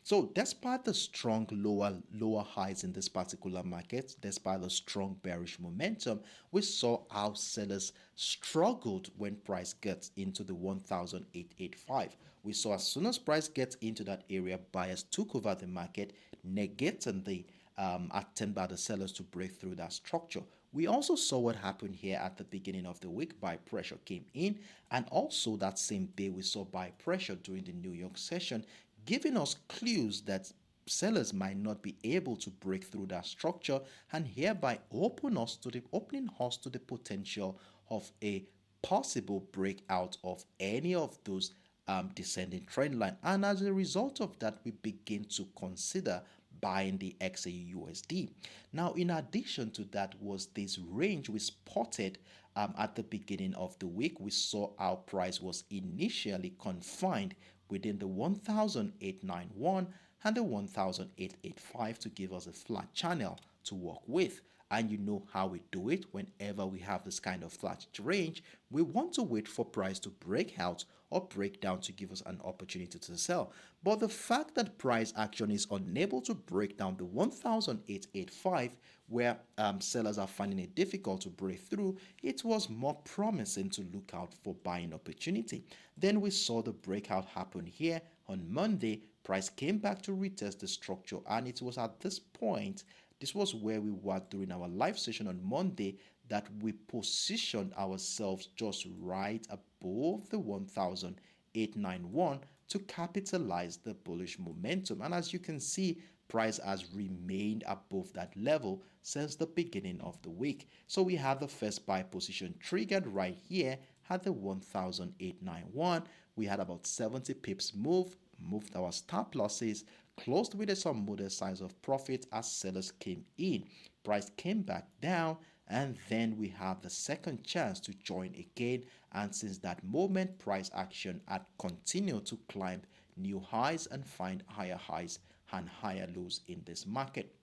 So, despite the strong lower highs in this particular market, despite the strong bearish momentum, we saw how sellers struggled when price gets into the 1,885. We saw as soon as price gets into that area, buyers took over the market, negating the attempt by the sellers to break through that structure. We also saw what happened here at the beginning of the week. Buy pressure came in, and also that same day we saw buy pressure during the New York session, giving us clues that sellers might not be able to break through that structure, and hereby opening us to the potential of a possible breakout of any of those descending trend line. And as a result of that, we begin to consider buying the XAUUSD. Now, in addition to that was this range we spotted at the beginning of the week. We saw our price was initially confined within the 1,891 and the 1,885 to give us a flat channel to work with. And you know how we do it. Whenever we have this kind of flat range, we want to wait for price to break out or break down to give us an opportunity to sell. But the fact that price action is unable to break down the 1,885, where sellers are finding it difficult to break through, it was more promising to look out for buying opportunity. Then we saw the breakout happen here on Monday. Price came back to retest the structure, and it was at this point, this was where we were during our live session on Monday, that we positioned ourselves just right above the 1,891 to capitalize the bullish momentum. And as you can see, price has remained above that level since the beginning of the week. So we have the first buy position triggered right here at the 1,891. We had about 70 pips moved our stop losses, closed with some modest signs of profit as sellers came in. Price came back down, and then we have the second chance to join again, and since that moment price action had continued to climb new highs and find higher highs and higher lows in this market.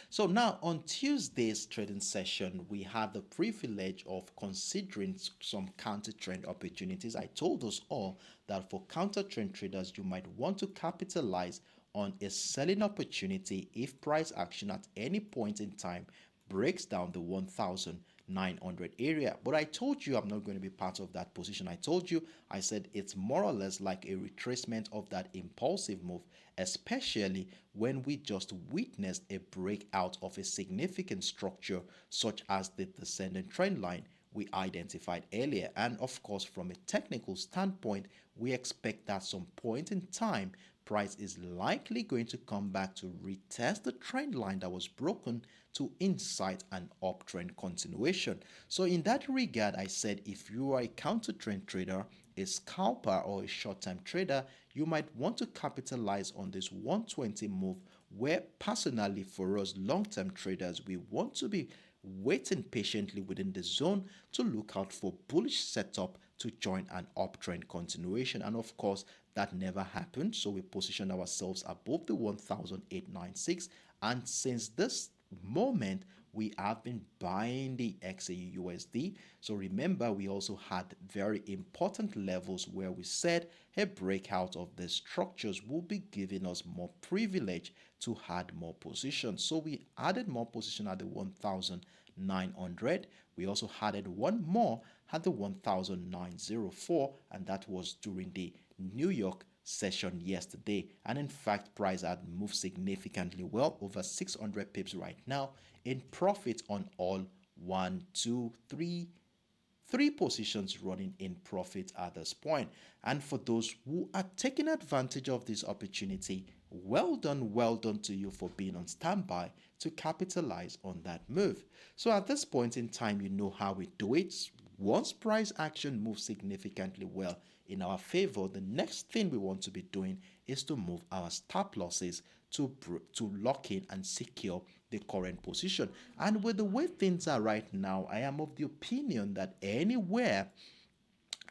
So now on Tuesday's trading session, we had the privilege of considering some counter trend opportunities. I told us all that for counter trend traders, you might want to capitalize on a selling opportunity if price action at any point in time breaks down the 1,000 900 area. But I told you I'm not going to be part of that position. I told you, I said it's more or less like a retracement of that impulsive move, especially when we just witnessed a breakout of a significant structure such as the descending trend line we identified earlier. And of course, from a technical standpoint, we expect that some point in time price is likely going to come back to retest the trend line that was broken to incite an uptrend continuation. So in that regard, I said if you are a counter trend trader, a scalper, or a short-term trader, you might want to capitalize on this 120 move, where personally for us long-term traders, we want to be waiting patiently within the zone to look out for bullish setup to join an uptrend continuation. And of course, that never happened. So we positioned ourselves above the 1,896. And since this moment, we have been buying the XAUUSD. So remember, we also had very important levels where we said a breakout of the structures will be giving us more privilege to add more positions. So we added more position at the 1,900. We also added one more at the 1,904, and that was during the New York session yesterday. And in fact, price had moved significantly well, over 600 pips right now, in profit on all three positions running in profit at this point. And for those who are taking advantage of this opportunity, well done to you for being on standby to capitalize on that move. So at this point in time, you know how we do it. Once price action moves significantly well in our favor, the next thing we want to be doing is to move our stop losses to lock in and secure the current position. And with the way things are right now, I am of the opinion that anywhere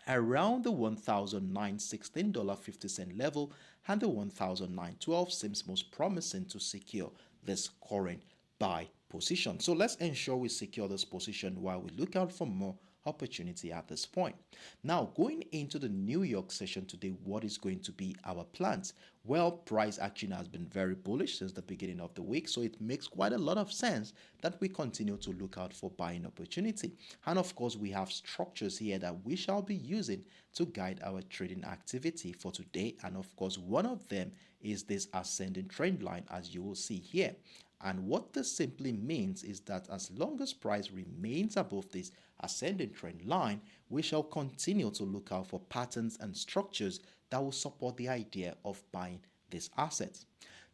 around the $1,916.50 level and the $1,912 seems most promising to secure this current buy position. So let's ensure we secure this position while we look out for more opportunity at this point. Now, going into the New York session today, what is going to be our plans? Well, price action has been very bullish since the beginning of the week, so it makes quite a lot of sense that we continue to look out for buying opportunity. And of course, we have structures here that we shall be using to guide our trading activity for today. And of course, one of them is this ascending trend line, as you will see here. And what this simply means is that as long as price remains above this ascending trend line, we shall continue to look out for patterns and structures that will support the idea of buying these assets.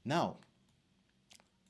Now,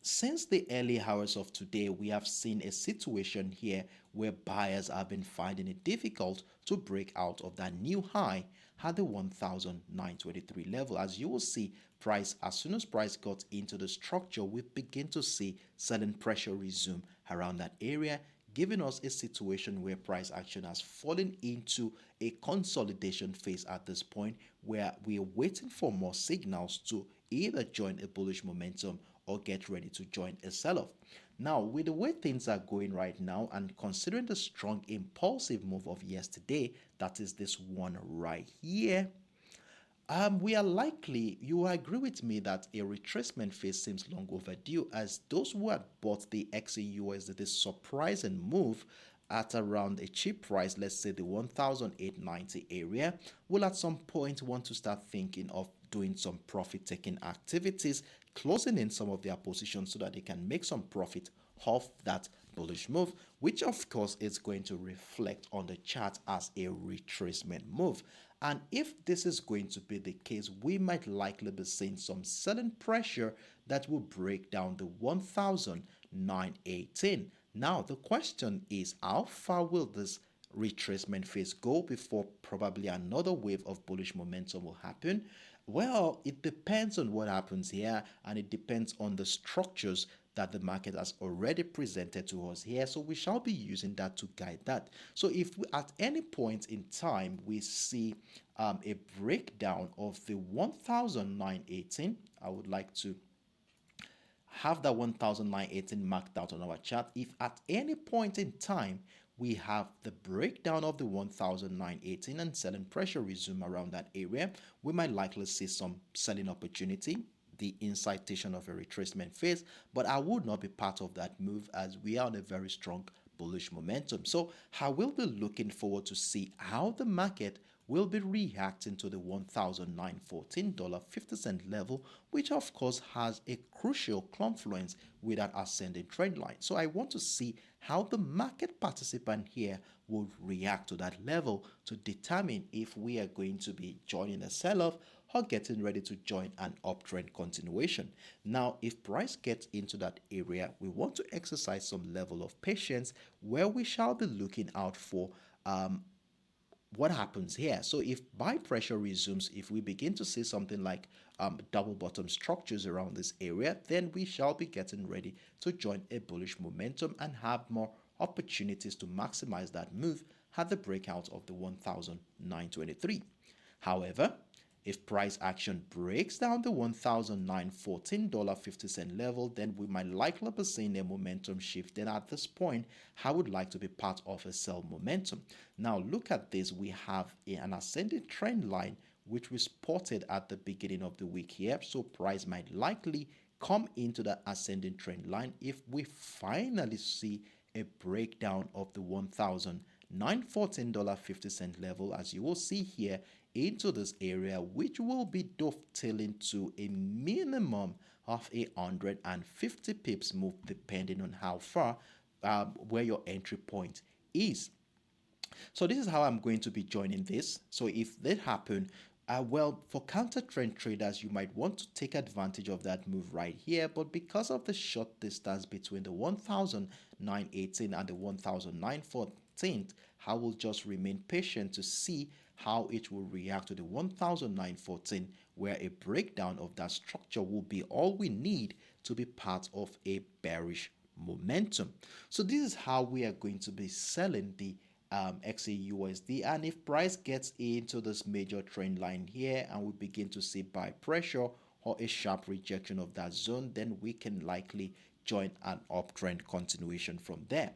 since the early hours of today, we have seen a situation here where buyers have been finding it difficult to break out of that new high at the 1,923 level. As you will see, price, as soon as price got into the structure, we begin to see selling pressure resume around that area, giving us a situation where price action has fallen into a consolidation phase at this point, where we are waiting for more signals to either join a bullish momentum or get ready to join a sell-off. Now, with the way things are going right now, and considering the strong impulsive move of yesterday, that is this one right here, we are likely, you agree with me that a retracement phase seems long overdue, as those who had bought the XAUUSD, this surprising move at around a cheap price, let's say the 1,890 area, will at some point want to start thinking of doing some profit-taking activities, closing in some of their positions so that they can make some profit off that bullish move, which of course is going to reflect on the chart as a retracement move. And if this is going to be the case, we might likely be seeing some selling pressure that will break down the 1,918. Now, the question is, how far will this retracement phase go before probably another wave of bullish momentum will happen? Well, it depends on what happens here, and it depends on the structures that the market has already presented to us here. So we shall be using that to guide that. So if we, at any point in time we see a breakdown of the 1,918, I would like to have that 1,918 marked out on our chart. If at any point in time we have the breakdown of the 1,918 and selling pressure resume around that area, we might likely see some selling opportunity, the incitation of a retracement phase, but I would not be part of that move as we are on a very strong bullish momentum. So I will be looking forward to see how the market will be reacting to the $1,914.50 level, which of course has a crucial confluence with that ascending trend line. So I want to see how the market participant here will react to that level to determine if we are going to be joining a sell-off or getting ready to join an uptrend continuation. Now, if price gets into that area, we want to exercise some level of patience where we shall be looking out for what happens here. So if buy pressure resumes, if we begin to see something like double bottom structures around this area, then we shall be getting ready to join a bullish momentum and have more opportunities to maximize that move at the breakout of the 1,923. However, if price action breaks down the $1,914.50 level, then we might likely be seeing a momentum shift. Then at this point, I would like to be part of a sell momentum. Now look at this. We have an ascending trend line which we spotted at the beginning of the week here. So price might likely come into the ascending trend line if we finally see a breakdown of the $1,914.50 level, as you will see here, into this area, which will be dovetailing to a minimum of 150 pips move depending on how far where your entry point is. So this is how I'm going to be joining this. So if that happen, well, for counter trend traders, you might want to take advantage of that move right here, but because of the short distance between the 1,918 and the 1,914, I will just remain patient to see how it will react to the 1,914, where a breakdown of that structure will be all we need to be part of a bearish momentum. So this is how we are going to be selling the XAUUSD, and if price gets into this major trend line here and we begin to see buy pressure or a sharp rejection of that zone, then we can likely join an uptrend continuation from there.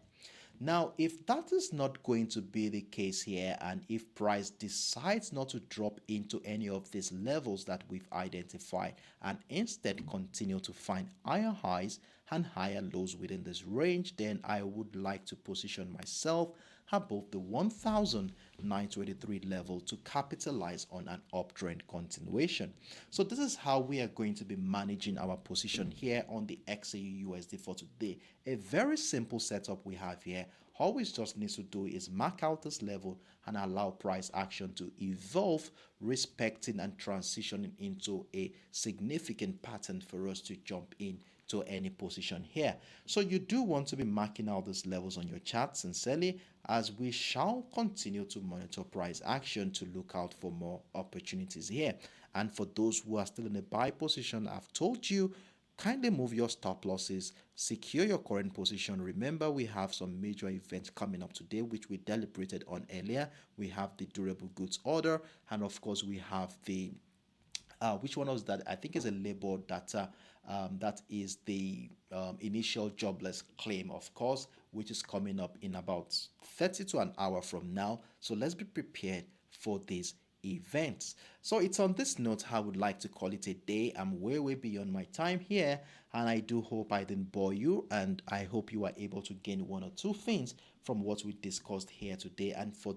Now, if that is not going to be the case here, and if price decides not to drop into any of these levels that we've identified and instead continue to find higher highs and higher lows within this range, then I would like to position myself above the 1,923 level to capitalize on an uptrend continuation. So this is how we are going to be managing our position here on the XAUUSD for today. A very simple setup we have here. All we just need to do is mark out this level and allow price action to evolve, respecting and transitioning into a significant pattern for us to jump in to any position here. So you do want to be marking out these levels on your chart sincerely, as we shall continue to monitor price action to look out for more opportunities here. And for those who are still in a buy position, I've told you, kindly move your stop losses, secure your current position. Remember, we have some major events coming up today, which we deliberated on earlier. We have the durable goods order, and of course we have the which one was that? I think is a labor data. That is the initial jobless claim, of course, which is coming up in about 30 to an hour from now. So let's be prepared for these events. So it's on this note I would like to call it a day. I'm way beyond my time here, and I do hope I didn't bore you, and I hope you are able to gain one or two things from what we discussed here today. And for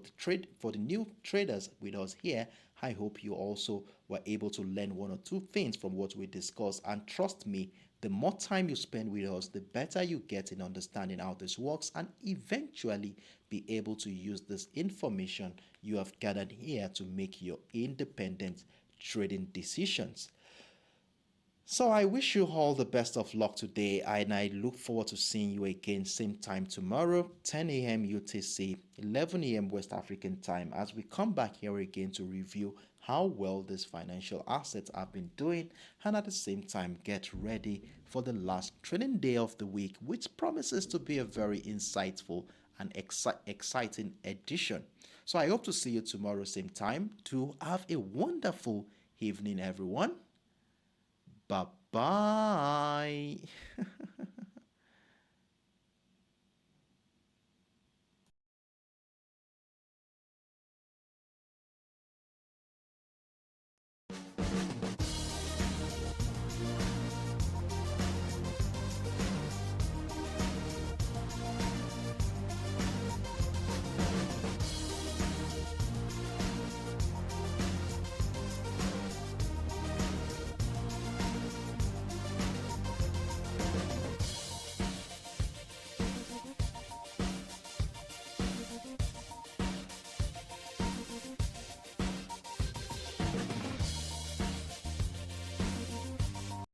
the new traders with us here, I hope you also were able to learn one or two things from what we discussed. And trust me, the more time you spend with us, the better you get in understanding how this works, and eventually be able to use this information you have gathered here to make your independent trading decisions. So I wish you all the best of luck today, and I look forward to seeing you again same time tomorrow, 10 a.m. UTC, 11 a.m. West African time, as we come back here again to review how well these financial assets have been doing, and at the same time get ready for the last trading day of the week, which promises to be a very insightful and exciting edition. So I hope to see you tomorrow same time. To have a wonderful evening, everyone. Bye-bye.